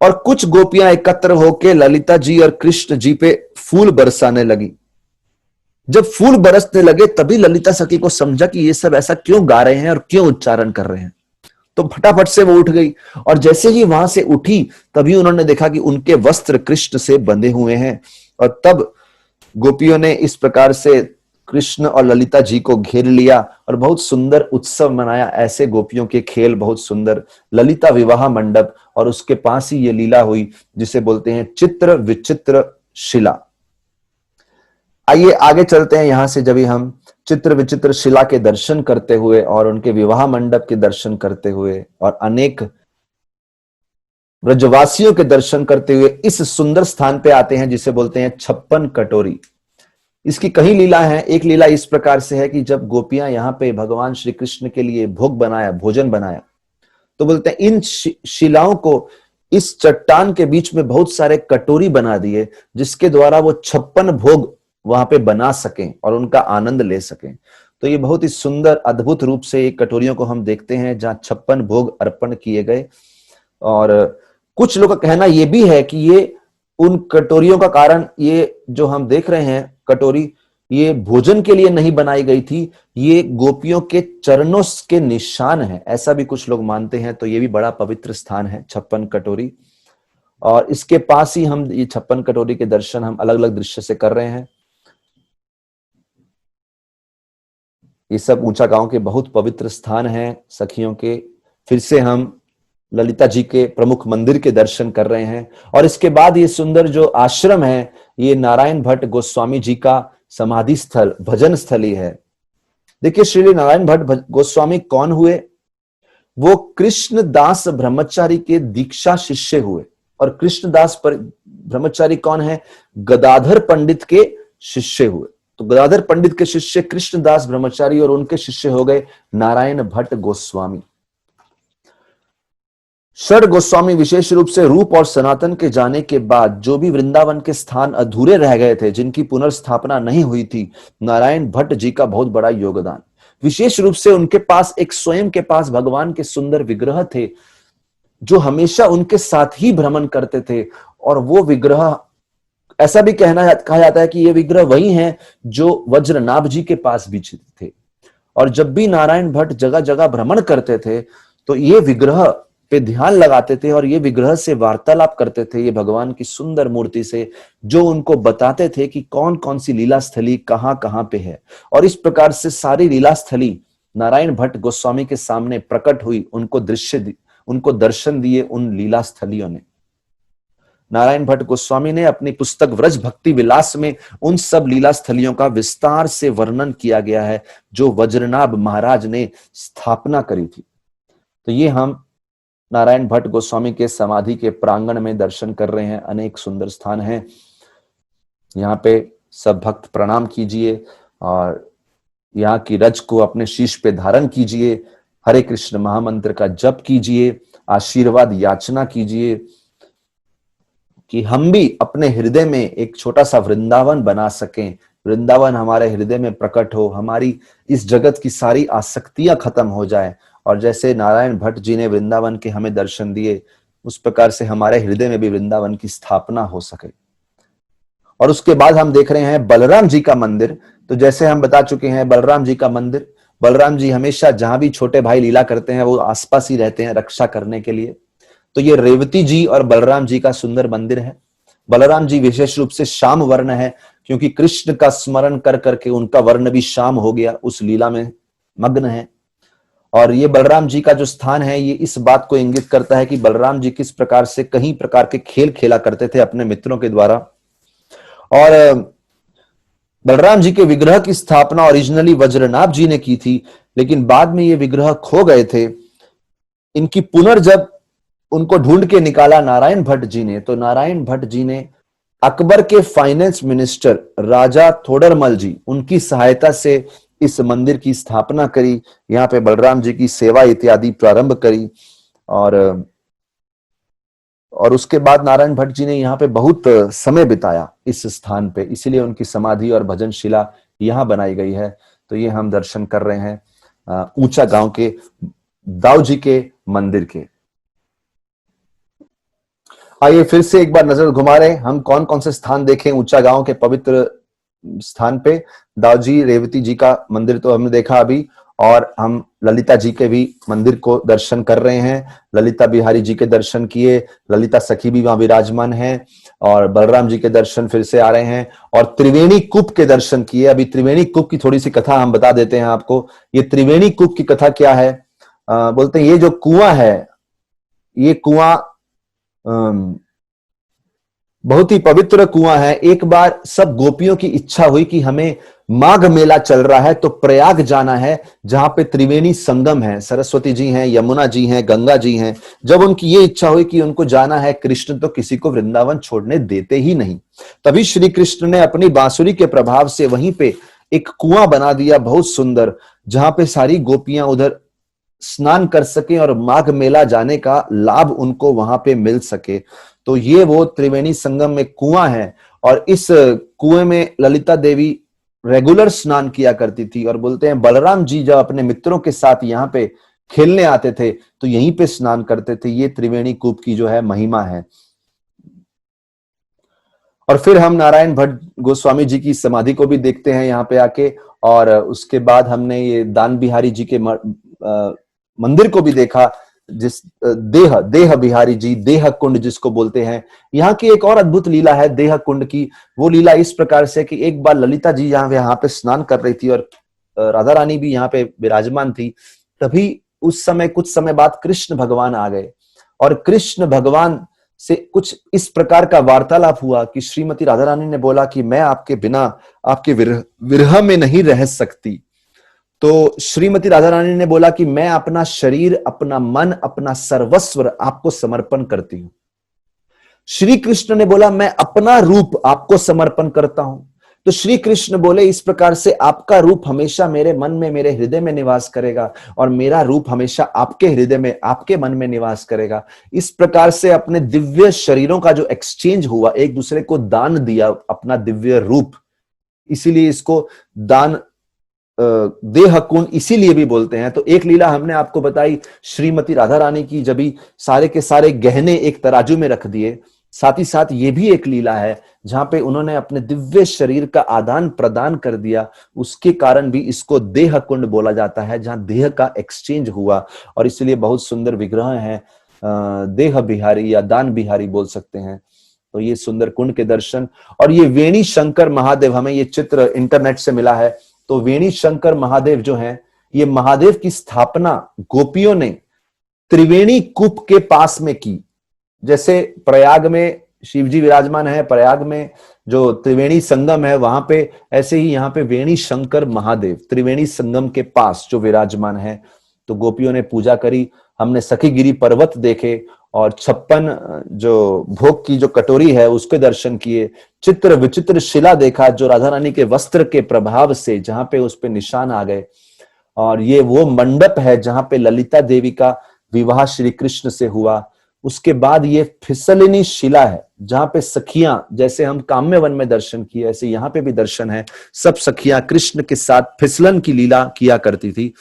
और कुछ गोपियां एकत्र होकर ललिता जी और कृष्ण जी पे फूल बरसाने लगी। जब फूल बरसने लगे तभी ललिता सखी को समझा कि ये सब ऐसा क्यों गा रहे हैं और क्यों उच्चारण कर रहे हैं। तो फटाफट से वो उठ गई, और जैसे ही वहां से उठी तभी उन्होंने देखा कि उनके वस्त्र कृष्ण से बंधे हुए हैं। और तब गोपियों ने इस प्रकार से कृष्ण और ललिता जी को घेर लिया और बहुत सुंदर उत्सव मनाया। ऐसे गोपियों के खेल बहुत सुंदर, ललिता विवाह मंडप, और उसके पास ही ये लीला हुई जिसे बोलते हैं चित्र विचित्र शिला। आइए आगे चलते हैं। यहां से जब हम चित्र विचित्र शिला के दर्शन करते हुए और उनके विवाह मंडप के दर्शन करते हुए और अनेक ब्रजवासियों के दर्शन करते हुए इस सुंदर स्थान पे आते हैं जिसे बोलते हैं 56 कटोरी। इसकी कई लीला हैं। एक लीला इस प्रकार से है कि जब गोपियां यहाँ पे भगवान श्री कृष्ण के लिए भोजन बनाया, तो बोलते हैं इन शिलाओं को, इस चट्टान के बीच में बहुत सारे कटोरी बना दिए, जिसके द्वारा वो 56 भोग वहां पे बना सकें और उनका आनंद ले सकें। तो ये बहुत ही सुंदर अद्भुत रूप से एक कटोरियों को हम देखते हैं जहां 56 भोग अर्पण किए गए। और कुछ लोग का कहना यह भी है कि ये उन कटोरियों का कारण, ये जो हम देख रहे हैं कटोरी, ये भोजन के लिए नहीं बनाई गई थी, ये गोपियों के चरणों के निशान है, ऐसा भी कुछ लोग मानते हैं। तो ये भी बड़ा पवित्र स्थान है 56 कटोरी। और इसके पास ही हम ये 56 कटोरी के दर्शन हम अलग अलग दृश्य से कर रहे हैं। ये सब ऊंचा गांव के बहुत पवित्र स्थान हैं सखियों के। फिर से हम ललिता जी के प्रमुख मंदिर के दर्शन कर रहे हैं। और इसके बाद ये सुंदर जो आश्रम है, ये नारायण भट्ट गोस्वामी जी का समाधि स्थल, भजन स्थली है। देखिए, श्री नारायण भट्ट गोस्वामी कौन हुए? वो कृष्णदास ब्रह्मचारी के दीक्षा शिष्य हुए। और कृष्णदास ब्रह्मचारी कौन है? गदाधर पंडित के शिष्य हुए। तो गदाधर पंडित के शिष्य कृष्णदास ब्रह्मचारी और उनके शिष्य हो गए नारायण भट्ट गोस्वामी। षड गोस्वामी विशेष रूप से रूप और सनातन के जाने के बाद जो भी वृंदावन के स्थान अधूरे रह गए थे, जिनकी पुनर्स्थापना नहीं हुई थी, नारायण भट्ट जी का बहुत बड़ा योगदान। विशेष रूप से उनके पास एक स्वयं के पास भगवान के सुंदर विग्रह थे, जो हमेशा उनके साथ ही भ्रमण करते थे। और वो विग्रह, ऐसा भी कहा जाता है कि ये विग्रह वही हैं जो वज्रनाभ जी के पास भी थे। और जब भी नारायण भट्ट जगह जगह भ्रमण करते थे, तो ये विग्रह पे ध्यान लगाते थे और ये विग्रह से वार्तालाप करते थे, ये भगवान की सुंदर मूर्ति से, जो उनको बताते थे कि कौन कौन सी लीला स्थली कहां कहां पे है। और इस प्रकार से सारी लीला स्थली नारायण भट्ट गोस्वामी के सामने प्रकट हुई, उनको दर्शन दिए उन लीला स्थलियों ने। नारायण भट्ट गोस्वामी ने अपनी पुस्तक व्रज भक्ति विलास में उन सब लीला स्थलियों का विस्तार से वर्णन किया गया है, जो वज्रनाभ महाराज ने स्थापना करी थी। तो ये हम नारायण भट्ट गोस्वामी के समाधि के प्रांगण में दर्शन कर रहे हैं। अनेक सुंदर स्थान हैं, यहाँ पे सब भक्त प्रणाम कीजिए और यहाँ की रज को अपने शीश पे धारण कीजिए, हरे कृष्ण महामंत्र का जप कीजिए, आशीर्वाद याचना कीजिए कि हम भी अपने हृदय में एक छोटा सा वृंदावन बना सकें, वृंदावन हमारे हृदय में प्रकट हो, हमारी इस जगत की सारी आसक्तियां खत्म हो जाए। और जैसे नारायण भट्ट जी ने वृंदावन के हमें दर्शन दिए, उस प्रकार से हमारे हृदय में भी वृंदावन की स्थापना हो सके। और उसके बाद हम देख रहे हैं बलराम जी का मंदिर। तो जैसे हम बता चुके हैं, बलराम जी का मंदिर, बलराम जी हमेशा जहां भी छोटे भाई लीला करते हैं, वो आसपास ही रहते हैं रक्षा करने के लिए। तो ये रेवती जी और बलराम जी का सुंदर मंदिर है। बलराम जी विशेष रूप से श्याम वर्ण है, क्योंकि कृष्ण का स्मरण कर करके उनका वर्ण भी श्याम हो गया, उस लीला में मग्न है। और ये बलराम जी का जो स्थान है, ये इस बात को इंगित करता है कि बलराम जी किस प्रकार से कई प्रकार के खेल खेला करते थे अपने मित्रों के द्वारा। और बलराम जी के विग्रह की स्थापना ओरिजिनली वज्रनाभ जी ने की थी, लेकिन बाद में ये विग्रह खो गए थे। इनकी जब उनको ढूंढ के निकाला नारायण भट्ट जी ने, तो नारायण भट्ट जी ने अकबर के फाइनेंस मिनिस्टर राजा थोडरमल जी, उनकी सहायता से इस मंदिर की स्थापना करी, यहाँ पे बलराम जी की सेवा इत्यादि प्रारंभ करी। और उसके बाद नारायण भट्ट जी ने यहाँ पे बहुत समय बिताया इस स्थान पे, इसीलिए उनकी समाधि और भजनशिला यहाँ बनाई गई है। तो ये हम दर्शन कर रहे हैं ऊंचा गांव के दाऊ जी के मंदिर के। आइए फिर से एक बार नजर घुमा रहे हम कौन कौन से स्थान देखें ऊंचा गांव के पवित्र स्थान पे। दाऊजी रेवती जी का मंदिर तो हमने देखा अभी, और हम ललिता जी के भी मंदिर को दर्शन कर रहे हैं। ललिता बिहारी जी के दर्शन किए, ललिता सखी भी वहां विराजमान है, और बलराम जी के दर्शन फिर से आ रहे हैं, और त्रिवेणी कूप के दर्शन किए। अभी त्रिवेणी कूप की थोड़ी सी कथा हम बता देते हैं आपको। ये त्रिवेणी कूप की कथा क्या है? बोलते हैं ये जो कुआं है, ये कुआं बहुत ही पवित्र कुआं है। एक बार सब गोपियों की इच्छा हुई कि हमें माघ मेला चल रहा है तो प्रयाग जाना है, जहां पे त्रिवेणी संगम है, सरस्वती जी हैं, यमुना जी हैं, गंगा जी हैं। जब उनकी ये इच्छा हुई कि उनको जाना है, कृष्ण तो किसी को वृंदावन छोड़ने देते ही नहीं। तभी श्री कृष्ण ने अपनी बांसुरी के प्रभाव से वहीं पे एक कुआं बना दिया, बहुत सुंदर, जहां पे सारी गोपियां उधर स्नान कर सके और माघ मेला जाने का लाभ उनको वहां पे मिल सके। तो ये वो त्रिवेणी संगम में कुआं है, और इस कुएं में ललिता देवी रेगुलर स्नान किया करती थी। और बोलते हैं बलराम जी जब अपने मित्रों के साथ यहाँ पे खेलने आते थे तो यहीं पे स्नान करते थे। ये त्रिवेणी कूप की जो है महिमा है। और फिर हम नारायण भट्ट गोस्वामी जी की समाधि को भी देखते हैं यहाँ पे आके, और उसके बाद हमने ये दान बिहारी जी के मंदिर को भी देखा, जिस देह बिहारी जी, देह कुंड जिसको बोलते हैं। यहाँ की एक और अद्भुत लीला है देह कुंड की। वो लीला इस प्रकार से कि एक बार ललिता जी यहाँ पे स्नान कर रही थी और राधा रानी भी यहाँ पे विराजमान थी। तभी उस समय कुछ समय बाद कृष्ण भगवान आ गए, और कृष्ण भगवान से कुछ इस प्रकार का वार्तालाप हुआ कि श्रीमती राधा रानी ने बोला कि मैं आपके बिना, आपके विरह में नहीं रह सकती। तो श्रीमती राधा रानी ने बोला कि मैं अपना शरीर, अपना मन, अपना सर्वस्व आपको समर्पण करती हूं। श्री कृष्ण ने बोला मैं अपना रूप आपको समर्पण करता हूं। तो श्री कृष्ण बोले इस प्रकार से आपका रूप हमेशा मेरे मन में, मेरे हृदय में निवास करेगा, और मेरा रूप हमेशा आपके हृदय में, आपके मन में निवास करेगा। इस प्रकार से अपने दिव्य शरीरों का जो एक्सचेंज हुआ, एक दूसरे को दान दिया अपना दिव्य रूप, इसीलिए इसको दान देह कुंड इसीलिए भी बोलते हैं। तो एक लीला हमने आपको बताई श्रीमती राधा रानी की, जब भी सारे के सारे गहने एक तराजू में रख दिए। साथ ही साथ ये भी एक लीला है जहां पे उन्होंने अपने दिव्य शरीर का आदान प्रदान कर दिया, उसके कारण भी इसको देह कुंड बोला जाता है, जहां देह का एक्सचेंज हुआ। और इसलिए बहुत सुंदर विग्रह है, देह बिहारी या दान बिहारी बोल सकते हैं। तो ये सुंदर कुंड के दर्शन, और ये वेणी शंकर महादेव, हमें ये चित्र इंटरनेट से मिला है। तो वेणी शंकर महादेव जो हैं, ये महादेव की स्थापना गोपियों ने त्रिवेणी कूप के पास में की। जैसे प्रयाग में शिवजी विराजमान है, प्रयाग में जो त्रिवेणी संगम है वहां पे, ऐसे ही यहाँ पे वेणी शंकर महादेव त्रिवेणी संगम के पास जो विराजमान है। तो गोपियों ने पूजा करी, हमने सखीगिरी पर्वत देखे, और 56 जो भोग की जो कटोरी है उसके दर्शन किए। चित्र विचित्र शिला देखा जो राधा रानी के वस्त्र के प्रभाव से जहां पे उस पे निशान आ गए। और ये वो मंडप है जहां पे ललिता देवी का विवाह श्री कृष्ण से हुआ। उसके बाद ये फिसलिनी शिला है जहां पे सखियां, जैसे हम काम्य वन में दर्शन किए ऐसे यहाँ पे भी दर्शन है। सब सखियां कृष्ण के साथ फिसलन की लीला किया करती थी।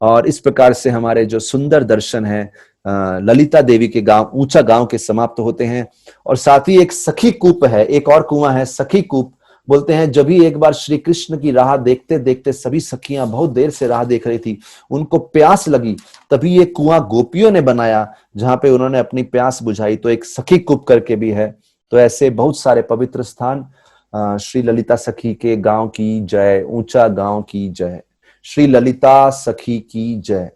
और इस प्रकार से हमारे जो सुंदर दर्शन है ललिता देवी के गांव, ऊंचा गांव के समाप्त होते हैं। और साथ ही एक सखी कूप है, एक और कुआं है सखी कूप। बोलते हैं जब भी एक बार श्री कृष्ण की राह देखते देखते सभी सखियां बहुत देर से राह देख रही थी, उनको प्यास लगी, तभी ये कुआं गोपियों ने बनाया जहां पे उन्होंने अपनी प्यास बुझाई। तो एक सखी कूप करके भी है। तो ऐसे बहुत सारे पवित्र स्थान। श्री ललिता सखी के गांव की जय, ऊंचा गांव की जय, श्री ललिता सखी की जय।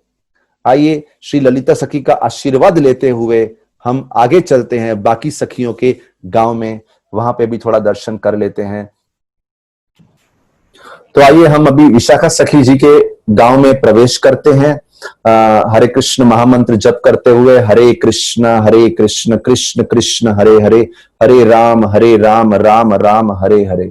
आइए श्री ललिता सखी का आशीर्वाद लेते हुए हम आगे चलते हैं बाकी सखियों के गांव में, वहां पे भी थोड़ा दर्शन कर लेते हैं। तो आइए हम अभी विशाखा सखी जी के गांव में प्रवेश करते हैं। हरे कृष्ण महामंत्र जप करते हुए, हरे कृष्ण कृष्ण कृष्ण हरे हरे, हरे राम राम राम हरे हरे।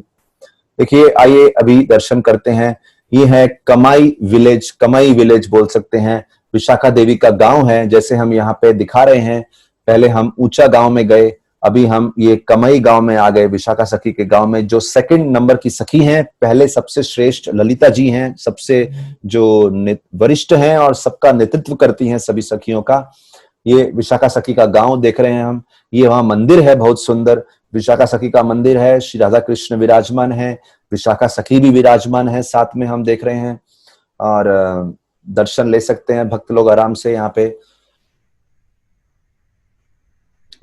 देखिए आइए अभी दर्शन करते हैं। ये है कमाई विलेज बोल सकते हैं, विशाखा देवी का गांव है जैसे हम यहाँ पे दिखा रहे हैं। पहले हम ऊंचा गांव में गए, अभी हम ये कमाई गांव में आ गए, विशाखा सखी के गांव में। जो सेकंड नंबर की सखी हैं, पहले सबसे श्रेष्ठ ललिता जी हैं, सबसे जो वरिष्ठ हैं और सबका नेतृत्व करती हैं सभी सखियों का। ये विशाखा सखी का गांव देख रहे हैं हम। ये वहां मंदिर है बहुत सुंदर, विशाखा सखी का मंदिर है। श्री राधा कृष्ण विराजमान है, विशाखा सखी भी विराजमान है साथ में, हम देख रहे हैं। और दर्शन ले सकते हैं भक्त लोग आराम से यहाँ पे।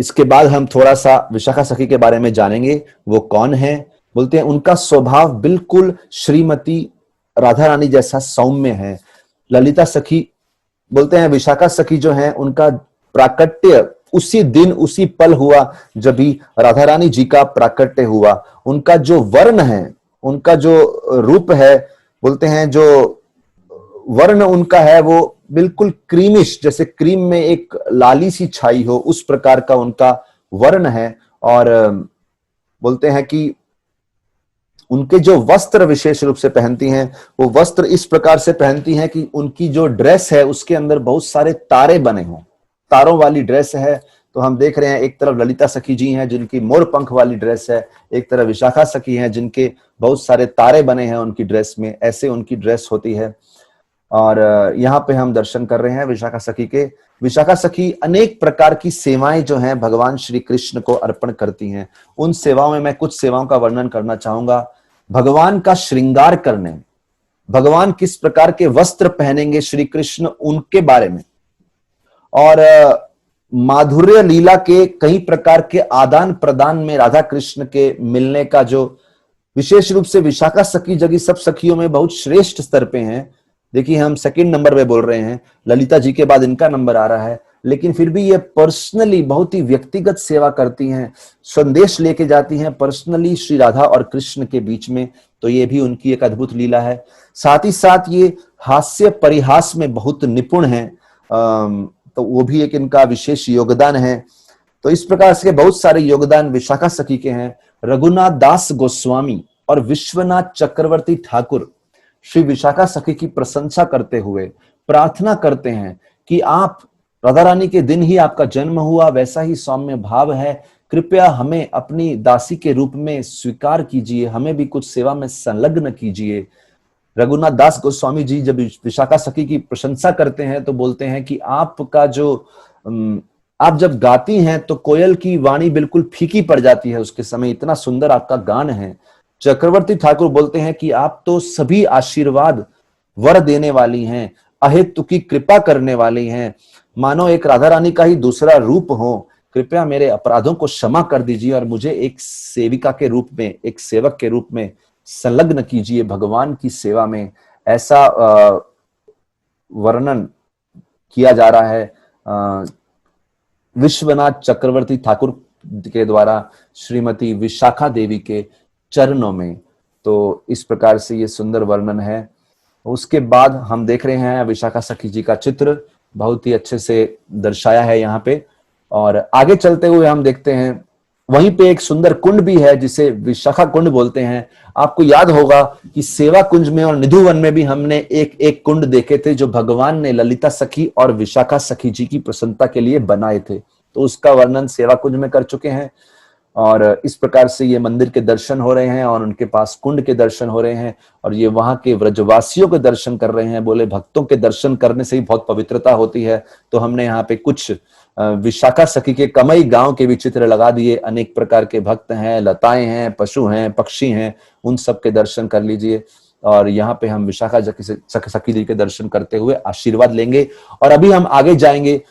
इसके बाद हम थोड़ा सा विशाखा सखी के बारे में जानेंगे, वो कौन है। बोलते हैं उनका स्वभाव बिल्कुल श्रीमती राधा रानी जैसा सौम्य है। ललिता सखी, बोलते हैं विशाखा सखी जो है उनका प्राकट्य उसी दिन उसी पल हुआ जब भी राधा रानी जी का प्राकट्य हुआ। उनका जो वर्ण है उनका जो रूप है, बोलते हैं जो वर्ण उनका है वो बिल्कुल क्रीमिश, जैसे क्रीम में एक लाली सी छाई हो, उस प्रकार का उनका वर्ण है। और बोलते हैं कि उनके जो वस्त्र विशेष रूप से पहनती हैं, वो वस्त्र इस प्रकार से पहनती हैं कि उनकी जो ड्रेस है उसके अंदर बहुत सारे तारे बने हों, तारों वाली ड्रेस है। तो हम देख रहे हैं एक तरफ ललिता सखी जी हैं जिनकी मोर पंख वाली ड्रेस है, एक तरफ विशाखा सखी हैं जिनके बहुत सारे तारे बने हैं उनकी ड्रेस में, ऐसे उनकी ड्रेस होती है। और यहाँ पे हम दर्शन कर रहे हैं विशाखा सखी के। विशाखा सखी अनेक प्रकार की सेवाएं जो हैं भगवान श्री कृष्ण को अर्पण करती हैं। उन सेवाओं में मैं कुछ सेवाओं का वर्णन करना चाहूंगा। भगवान का श्रृंगार करने, भगवान किस प्रकार के वस्त्र पहनेंगे श्री कृष्ण, उनके बारे में, और माधुर्य लीला के कई प्रकार के आदान प्रदान में राधा कृष्ण के मिलने का जो विशेष रूप से विशाखा सखी जगह सब सखियों में बहुत श्रेष्ठ स्तर पे हैं। देखिए हम सेकंड नंबर पे बोल रहे हैं, ललिता जी के बाद इनका नंबर आ रहा है, लेकिन फिर भी ये पर्सनली बहुत ही व्यक्तिगत सेवा करती हैं, संदेश लेके जाती हैं पर्सनली श्री राधा और कृष्ण के बीच में। तो ये भी उनकी एक अद्भुत लीला है। साथ ही साथ ये हास्य परिहास में बहुत निपुण हैं, तो वो भी एक इनका विशेष योगदान है। तो इस प्रकार से बहुत सारे योगदान विशाखा सखी के हैं। रघुनाथ दास गोस्वामी और विश्वनाथ चक्रवर्ती ठाकुर श्री विशाखा सखी की प्रशंसा करते हुए प्रार्थना करते हैं कि आप, राधा रानी के दिन ही आपका जन्म हुआ, वैसा ही सौम्य भाव है, कृपया हमें अपनी दासी के रूप में स्वीकार कीजिए, हमें भी कुछ सेवा में संलग्न कीजिए। रघुनाथ दास गोस्वामी जी जब विशाखा सखी की प्रशंसा करते हैं तो बोलते हैं कि आपका जो आप जब गाती हैं तो कोयल की वाणी बिल्कुल फीकी पड़ जाती है उसके समय, इतना सुंदर आपका गान है। चक्रवर्ती ठाकुर बोलते हैं कि आप तो सभी आशीर्वाद वर देने वाली हैं, अहेतु की कृपा करने वाली हैं, मानो एक राधा रानी का ही दूसरा रूप हो। कृपया मेरे अपराधों को क्षमा कर दीजिए और मुझे एक सेविका के रूप में, एक सेवक के रूप में संलग्न कीजिए भगवान की सेवा में। ऐसा वर्णन किया जा रहा है विश्वनाथ चक्रवर्ती ठाकुर के द्वारा श्रीमती विशाखा देवी के चरणों में। तो इस प्रकार से ये सुंदर वर्णन है। उसके बाद हम देख रहे हैं विशाखा सखी जी का चित्र बहुत ही अच्छे से दर्शाया है यहाँ पे। और आगे चलते हुए हम देखते हैं वहीं पे एक सुंदर कुंड भी है जिसे विशाखा कुंड बोलते हैं। आपको याद होगा कि सेवा कुंज में और निधुवन में भी हमने एक एक कुंड देखे थे जो भगवान ने ललिता सखी और विशाखा सखी जी की प्रसन्नता के लिए बनाए थे। तो उसका वर्णन सेवा कुंज में कर चुके हैं। और इस प्रकार से ये मंदिर के दर्शन हो रहे हैं और उनके पास कुंड के दर्शन हो रहे हैं और ये वहां के व्रजवासियों के दर्शन कर रहे हैं। बोले भक्तों के दर्शन करने से ही बहुत पवित्रता होती है। तो हमने यहाँ पे कुछ विशाखा सखी के कमई गांव के भी चित्र लगा दिए। अनेक प्रकार के भक्त हैं, लताएं हैं, पशु हैं, पक्षी हैं, उन सब के दर्शन कर लीजिए। और यहाँ पे हम विशाखा सखी जी के दर्शन करते हुए आशीर्वाद लेंगे। और अभी हम आगे जाएंगे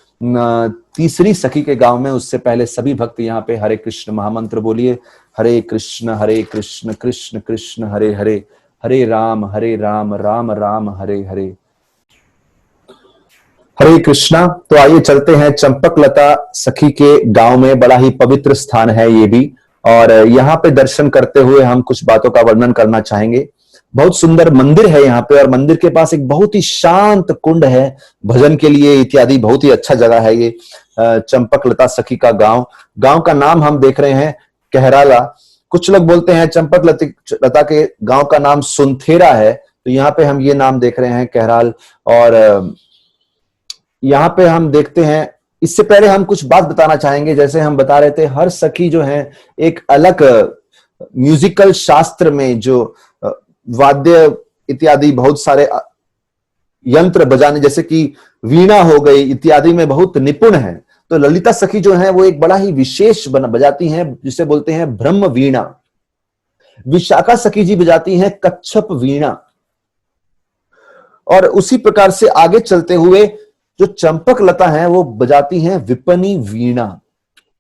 तीसरी सखी के गांव में। उससे पहले सभी भक्त यहाँ पे हरे कृष्ण महामंत्र बोलिए। हरे कृष्ण कृष्ण कृष्ण हरे हरे, हरे राम राम राम हरे हरे, हरे कृष्णा। तो आइए चलते हैं चंपक लता सखी के गांव में। बड़ा ही पवित्र स्थान है ये भी, और यहाँ पे दर्शन करते हुए हम कुछ बातों का वर्णन करना चाहेंगे। बहुत सुंदर मंदिर है यहाँ पे और मंदिर के पास एक बहुत ही शांत कुंड है भजन के लिए इत्यादि। बहुत ही अच्छा जगह है ये चंपक लता सखी का गांव। गांव का नाम हम देख रहे हैं कहराला। कुछ लोग बोलते हैं चंपक लता के गांव का नाम सुनथेरा है, तो यहाँ पे हम ये नाम देख रहे हैं कहराल। और यहाँ पे हम देखते हैं, इससे पहले हम कुछ बात बताना चाहेंगे। जैसे हम बता रहे थे हर सखी जो है एक अलग म्यूजिकल शास्त्र में जो वाद्य इत्यादि बहुत सारे यंत्र बजाने जैसे कि वीणा हो गई इत्यादि में बहुत निपुण है। तो ललिता सखी जो है वो एक बड़ा ही विशेष बजाती हैं जिसे बोलते हैं ब्रह्म वीणा। विशाखा सखी जी बजाती हैं कच्छप वीणा। और उसी प्रकार से आगे चलते हुए जो चंपक लता है वो बजाती हैं विपनी वीणा।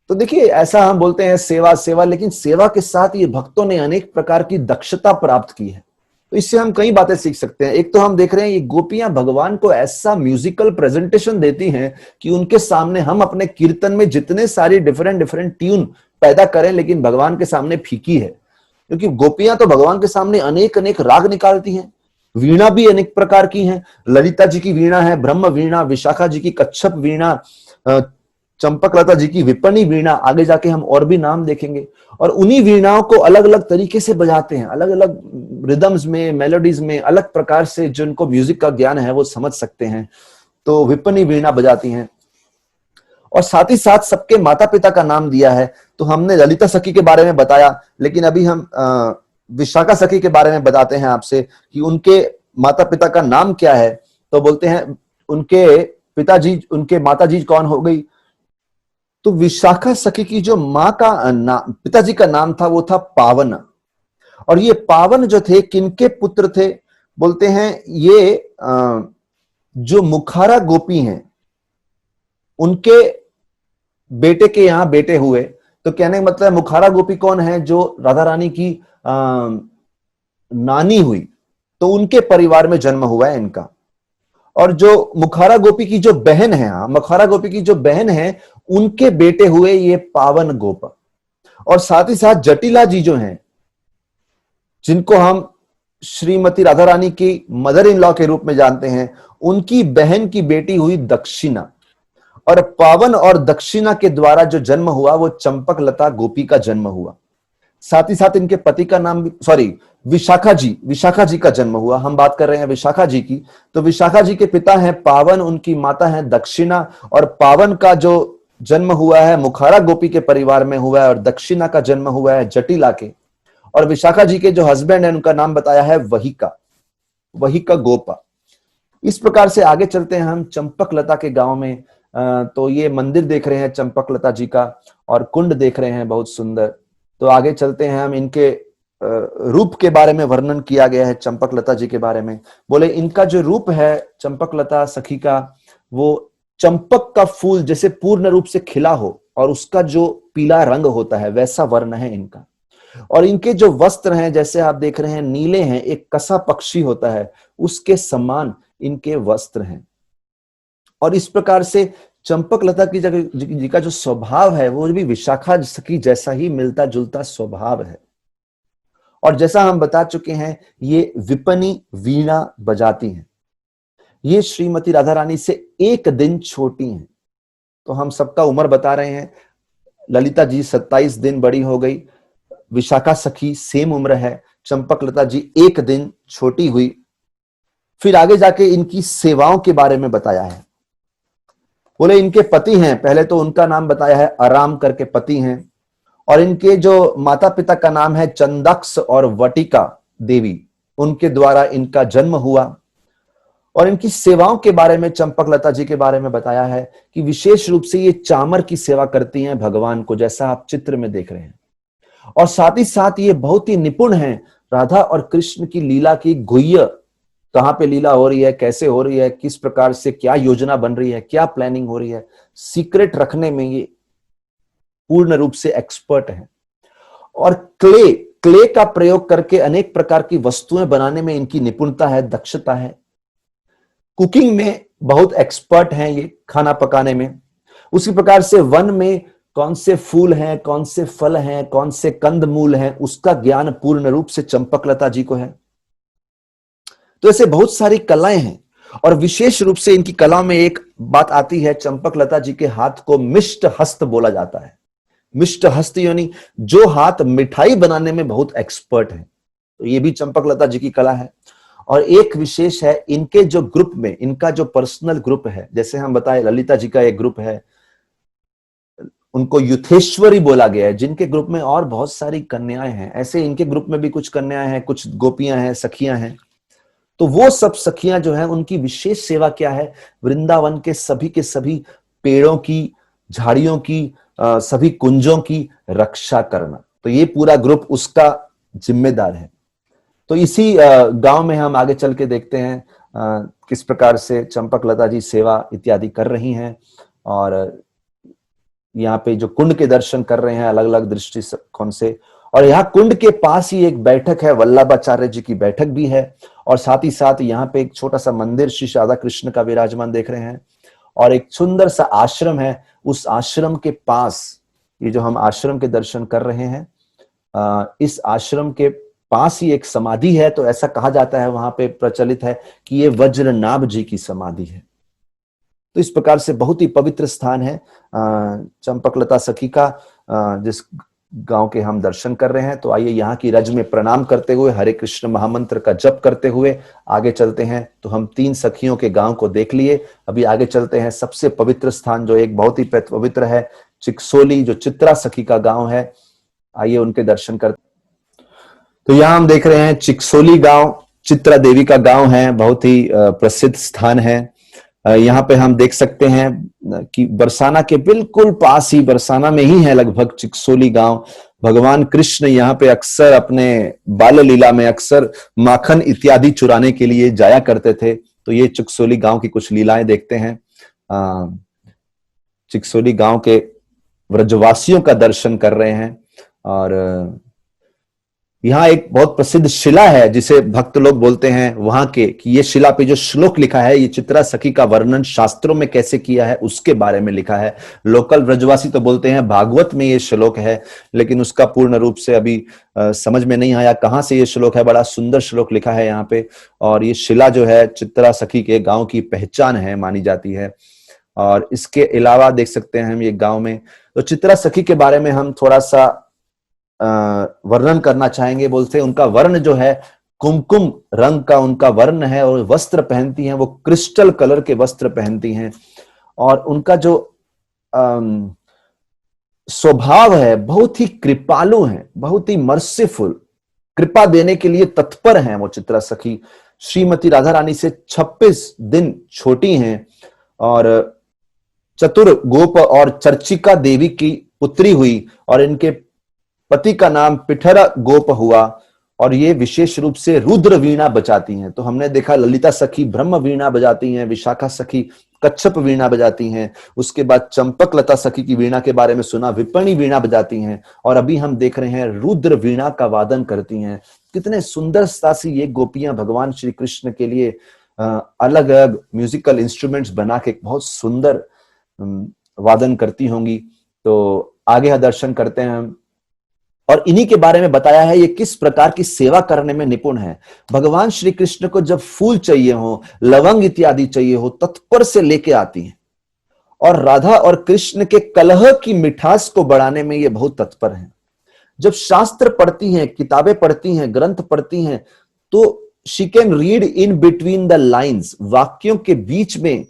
तो देखिए ऐसा हम बोलते हैं सेवा सेवा, लेकिन सेवा के साथ ये भक्तों ने अनेक प्रकार की दक्षता प्राप्त की है। तो इससे हम कई बातें सीख सकते हैं। एक तो हम देख रहे हैं ये गोपियां भगवान को ऐसा म्यूजिकल प्रेजेंटेशन देती हैं कि उनके सामने हम अपने कीर्तन में जितने सारी डिफरेंट ट्यून पैदा करें लेकिन भगवान के सामने फीकी है। क्योंकि गोपियां तो भगवान के सामने अनेक अनेक राग निकालती हैं, वीणा भी अनेक प्रकार की है। ललिता जी की वीणा है ब्रह्म वीणा, विशाखा जी की कच्छप वीणा, चंपकलता जी की विपणी वीणा, आगे जाके हम और भी नाम देखेंगे। और उन्हीं वीणाओं को अलग अलग तरीके से बजाते हैं, अलग अलग रिदम्स में, मेलोडीज में, अलग प्रकार से जिनको म्यूजिक का ज्ञान है वो समझ सकते हैं, तो विपणी वीणा बजाती हैं। और साथ ही साथ सबके माता पिता का नाम दिया है। तो हमने ललिता सखी के बारे में बताया, लेकिन अभी हम विशाखा सखी के बारे में बताते हैं आपसे कि उनके माता पिता का नाम क्या है। तो बोलते हैं उनके पिताजी, उनके माताजी कौन हो गई, तो विशाखा सखी की जो माँ का पिताजी का नाम था वो था पावन। और ये पावन जो थे किनके पुत्र थे, बोलते हैं ये जो मुखारा गोपी हैं उनके बेटे के यहां बेटे हुए। तो कहने का मतलब मुखारा गोपी कौन है, जो राधा रानी की नानी हुई, तो उनके परिवार में जन्म हुआ है इनका। और जो मुखारा गोपी की जो बहन है, मुखारा गोपी की जो बहन है उनके बेटे हुए ये पावन गोप। और साथ ही साथ जटिला जी जो हैं, जिनको हम श्रीमती राधा रानी की मदर इन लॉ के रूप में जानते हैं, उनकी बहन की बेटी हुई दक्षिणा। और पावन और दक्षिणा के द्वारा जो जन्म हुआ वो चंपक लता गोपी का जन्म हुआ। साथ ही साथ इनके पति का नाम भी, सॉरी, विशाखा जी का जन्म हुआ। हम बात कर रहे हैं विशाखा जी की। तो विशाखा जी के पिता हैं पावन, उनकी माता है दक्षिणा। और पावन का जो जन्म हुआ है मुखारा गोपी के परिवार में हुआ है, और दक्षिणा का जन्म हुआ है जटिला के। और विशाखा जी के जो हस्बैंड है उनका नाम बताया है वहिका गोपा। इस प्रकार से आगे चलते हैं हम चंपक लता के गांव में। तो ये मंदिर देख रहे हैं चंपक लता जी का, और कुंड देख रहे हैं बहुत सुंदर। तो आगे चलते हैं हम, इनके रूप के बारे में वर्णन किया गया है चंपक लता जी के बारे में। बोले इनका जो रूप है चंपक लता सखी का, वो चंपक का फूल जैसे पूर्ण रूप से खिला हो और उसका जो पीला रंग होता है वैसा वर्ण है इनका। और इनके जो वस्त्र हैं जैसे आप देख रहे हैं नीले हैं, एक कसा पक्षी होता है उसके समान इनके वस्त्र हैं। और इस प्रकार से चंपक लता की जी का जो स्वभाव है वो भी विशाखा सखी जैसा ही मिलता जुलता स्वभाव है। और जैसा हम बता चुके हैं ये विपनी वीणा बजाती हैं। ये श्रीमती राधा रानी से एक दिन छोटी हैं। तो हम सबका उम्र बता रहे हैं, ललिता जी 27 दिन बड़ी हो गई, विशाखा सखी सेम उम्र है, चंपक लता जी एक दिन छोटी हुई। फिर आगे जाके इनकी सेवाओं के बारे में बताया है। बोले इनके पति हैं, पहले तो उनका नाम बताया है आराम करके पति हैं। और इनके जो माता पिता का नाम है चंदक्ष और वटिका देवी, उनके द्वारा इनका जन्म हुआ। और इनकी सेवाओं के बारे में चंपक लता जी के बारे में बताया है कि विशेष रूप से ये चामर की सेवा करती हैं भगवान को, जैसा आप चित्र में देख रहे हैं। और साथ ही साथ ये बहुत ही निपुण हैं राधा और कृष्ण की लीला की गुह्य, कहां पे लीला हो रही है, कैसे हो रही है, किस प्रकार से क्या योजना बन रही है, क्या प्लानिंग हो रही है, सीक्रेट रखने में ये पूर्ण रूप से एक्सपर्ट है। और क्ले का प्रयोग करके अनेक प्रकार की वस्तुएं बनाने में इनकी निपुणता है, दक्षता है। कुकिंग में बहुत एक्सपर्ट हैं ये, खाना पकाने में। उसी प्रकार से वन में कौन से फूल हैं, कौन से फल हैं, कौन से कंद मूल हैं, उसका ज्ञान पूर्ण रूप से चंपक लता जी को है। तो ऐसे बहुत सारी कलाएं हैं। और विशेष रूप से इनकी कलाओं में एक बात आती है, चंपक लता जी के हाथ को मिष्ट हस्त बोला जाता है। मिष्ट हस्त यानी जो हाथ मिठाई बनाने में बहुत एक्सपर्ट है। तो ये भी चंपक लता जी की कला है। और एक विशेष है इनके जो ग्रुप में, इनका जो पर्सनल ग्रुप है, जैसे हम बताए ललिता जी का एक ग्रुप है, उनको युथेश्वरी बोला गया है, जिनके ग्रुप में और बहुत सारी कन्याएं हैं। ऐसे इनके ग्रुप में भी कुछ कन्याएं हैं, कुछ गोपियां हैं, सखियां हैं। तो वो सब सखियां जो है उनकी विशेष सेवा क्या है, वृंदावन के सभी पेड़ों की, झाड़ियों की, सभी कुंजों की रक्षा करना। तो ये पूरा ग्रुप उसका जिम्मेदार है। तो इसी गांव में हम आगे चल के देखते हैं किस प्रकार से चंपक लता जी सेवा इत्यादि कर रही हैं। और यहाँ पे जो कुंड के दर्शन कर रहे हैं अलग अलग दृष्टिकोण से। और यहाँ कुंड के पास ही एक बैठक है, वल्लभाचार्य जी की बैठक भी है। और साथ ही साथ यहाँ पे एक छोटा सा मंदिर श्री राधा कृष्ण का विराजमान देख रहे हैं। और एक सुंदर सा आश्रम है, उस आश्रम के पास, ये जो हम आश्रम के दर्शन कर रहे हैं, इस आश्रम के पास ही एक समाधि है, तो ऐसा कहा जाता है, वहां पे प्रचलित है कि ये वज्रनाभ जी की समाधि है। तो इस प्रकार से बहुत ही पवित्र स्थान है चंपकलता सखी का, जिस गांव के हम दर्शन कर रहे हैं। तो आइए यहाँ की रज में प्रणाम करते हुए, हरे कृष्ण महामंत्र का जप करते हुए आगे चलते हैं। तो हम 3 सखियों के गांव को देख लिए, अभी आगे चलते हैं सबसे पवित्र स्थान जो एक बहुत ही पवित्र है, चिकसोली, जो चित्रा सखी का गांव है। आइए उनके दर्शन करते। तो यहाँ हम देख रहे हैं चिकसोली गांव, चित्रा देवी का गांव है, बहुत ही प्रसिद्ध स्थान है। यहाँ पे हम देख सकते हैं कि बरसाना के बिल्कुल पास ही, बरसाना में ही है लगभग चिकसोली गांव। भगवान कृष्ण यहाँ पे अक्सर अपने बाल लीला में अक्सर माखन इत्यादि चुराने के लिए जाया करते थे। तो ये चिकसोली गांव की कुछ लीलाएं देखते हैं। चिकसोली गांव के व्रजवासियों का दर्शन कर रहे हैं। और यहाँ एक बहुत प्रसिद्ध शिला है जिसे भक्त लोग बोलते हैं वहां के, कि ये शिला पे जो श्लोक लिखा है, ये चित्रा सखी का वर्णन शास्त्रों में कैसे किया है उसके बारे में लिखा है। लोकल ब्रजवासी तो बोलते हैं भागवत में ये श्लोक है, लेकिन उसका पूर्ण रूप से अभी समझ में नहीं आया कहाँ से ये श्लोक है। बड़ा सुंदर श्लोक लिखा है यहाँ पे, और ये शिला जो है चित्रा सखी के गाँव की पहचान है, मानी जाती है। और इसके अलावा देख सकते हैं हम ये गाँव में, तो चित्रा सखी के बारे में हम थोड़ा सा वर्णन करना चाहेंगे। बोलते हैं उनका वर्ण जो है कुमकुम रंग का उनका वर्ण है, और वस्त्र पहनती हैं वो क्रिस्टल कलर के वस्त्र पहनती हैं। और उनका जो स्वभाव है बहुत ही कृपालु है, बहुत ही मर्सीफुल, कृपा देने के लिए तत्पर हैं वो चित्रा सखी। श्रीमती राधा रानी से 26 दिन छोटी हैं, और चतुर गोप और चर्चिका देवी की पुत्री हुई, और इनके पति का नाम पिठरा गोप हुआ। और ये विशेष रूप से रुद्र वीणा बजाती हैं। तो हमने देखा ललिता सखी ब्रह्म वीणा बजाती हैं, विशाखा सखी कच्छप वीणा बजाती हैं, उसके बाद चंपक लता सखी की वीणा के बारे में सुना, विपणी वीणा बजाती हैं, और अभी हम देख रहे हैं रुद्र वीणा का वादन करती हैं। कितने सुंदरता से ये गोपियां भगवान श्री कृष्ण के लिए अलग अलग म्यूजिकल इंस्ट्रूमेंट्स बना के बहुत सुंदर वादन करती होंगी। तो आगे दर्शन करते हैं हम, और इन्हीं के बारे में बताया है ये किस प्रकार की सेवा करने में निपुण है। भगवान श्री कृष्ण को जब फूल चाहिए हो, लवंग इत्यादि चाहिए हो, तत्पर से लेके आती हैं। और राधा और कृष्ण के कलह की मिठास को बढ़ाने में ये बहुत तत्पर हैं। जब शास्त्र पढ़ती हैं, किताबें पढ़ती हैं, ग्रंथ पढ़ती हैं, तो she can read in between the lines, वाक्यों के बीच में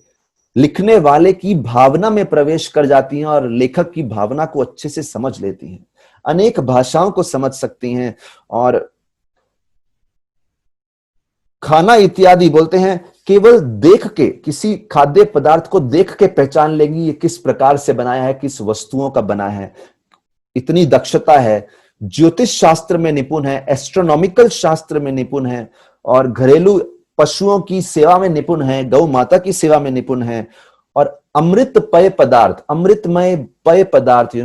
लिखने वाले की भावना में प्रवेश कर जाती हैं, और लेखक की भावना को अच्छे से समझ लेती हैं, अनेक भाषाओं को समझ सकती हैं। और खाना इत्यादि बोलते हैं केवल देख के, किसी खाद्य पदार्थ को देख के पहचान लेंगी ये किस प्रकार से बनाया है, किस वस्तुओं का बना है। इतनी दक्षता है। ज्योतिष शास्त्र में निपुण है, एस्ट्रोनॉमिकल शास्त्र में निपुण है, और घरेलू पशुओं की सेवा में निपुण है, गौ माता की सेवा में निपुण है, और अमृत पेय पदार्थ, अमृतमय पेय पदार्थ,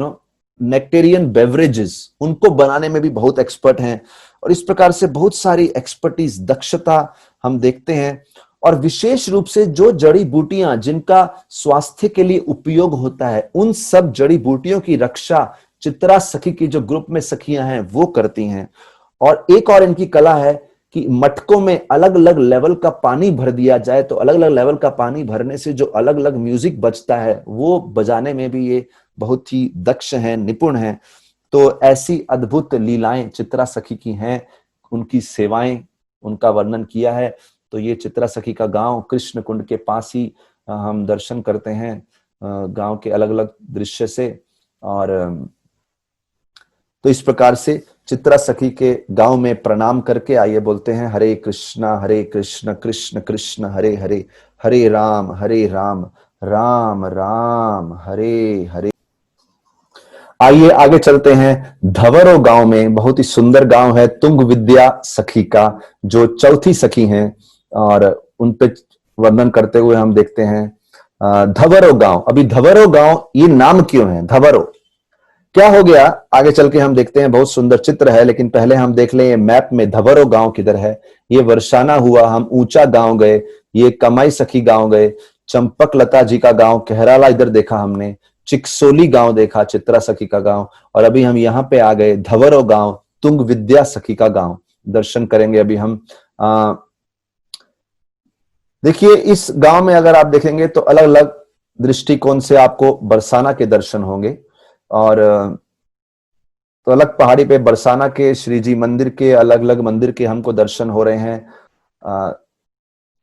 नेक्टेरियन बेवरेजेस, उनको बनाने में भी बहुत एक्सपर्ट हैं। और इस प्रकार से बहुत सारी एक्सपर्टीज, दक्षता हम देखते हैं। और विशेष रूप से जो जड़ी बूटियां जिनका स्वास्थ्य के लिए उपयोग होता है, उन सब जड़ी बूटियों की रक्षा चित्रा सखी की जो ग्रुप में सखियां हैं वो करती हैं। और एक और इनकी कला है कि मटकों में अलग अलग लेवल का पानी भर दिया जाए, तो अलग अलग लेवल का पानी भरने से जो अलग अलग म्यूजिक बजता है वो बजाने में भी ये बहुत ही दक्ष हैं, निपुण हैं। तो ऐसी अद्भुत लीलाएं चित्रा सखी की हैं, उनकी सेवाएं, उनका वर्णन किया है। तो ये चित्रा सखी का गांव कृष्ण कुंड के पास ही हम दर्शन करते हैं गांव के अलग अलग दृश्य से। और तो इस प्रकार से चित्रा सखी के गांव में प्रणाम करके आइए बोलते हैं हरे कृष्ण कृष्ण कृष्ण हरे हरे, हरे राम राम राम हरे हरे। आइए आगे चलते हैं धवरो गांव में। बहुत ही सुंदर गांव है तुंग विद्या सखी का, जो चौथी सखी हैं, और उन पे वर्णन करते हुए हम देखते हैं धवरो गांव। अभी धवरो गांव ये नाम क्यों है धवरो, क्या हो गया, आगे चल के हम देखते हैं। बहुत सुंदर चित्र है, लेकिन पहले हम देख लें मैप में धवरो गांव किधर है। ये वर्षाना हुआ, हम ऊंचा गांव गए, ये कमाई सखी गांव गए, चंपक लता जी का गांव कहराला इधर देखा हमने, चिकसोली गांव देखा, चित्रा सखी का गांव, और अभी हम यहाँ पे आ गए धवरो गांव, तुंग विद्या सखी का गांव दर्शन करेंगे अभी हम। देखिए इस गांव में अगर आप देखेंगे तो अलग अलग दृष्टिकोण से आपको बरसाना के दर्शन होंगे। और तो अलग पहाड़ी पे बरसाना के श्री जी मंदिर के, अलग अलग मंदिर के हमको दर्शन हो रहे हैं।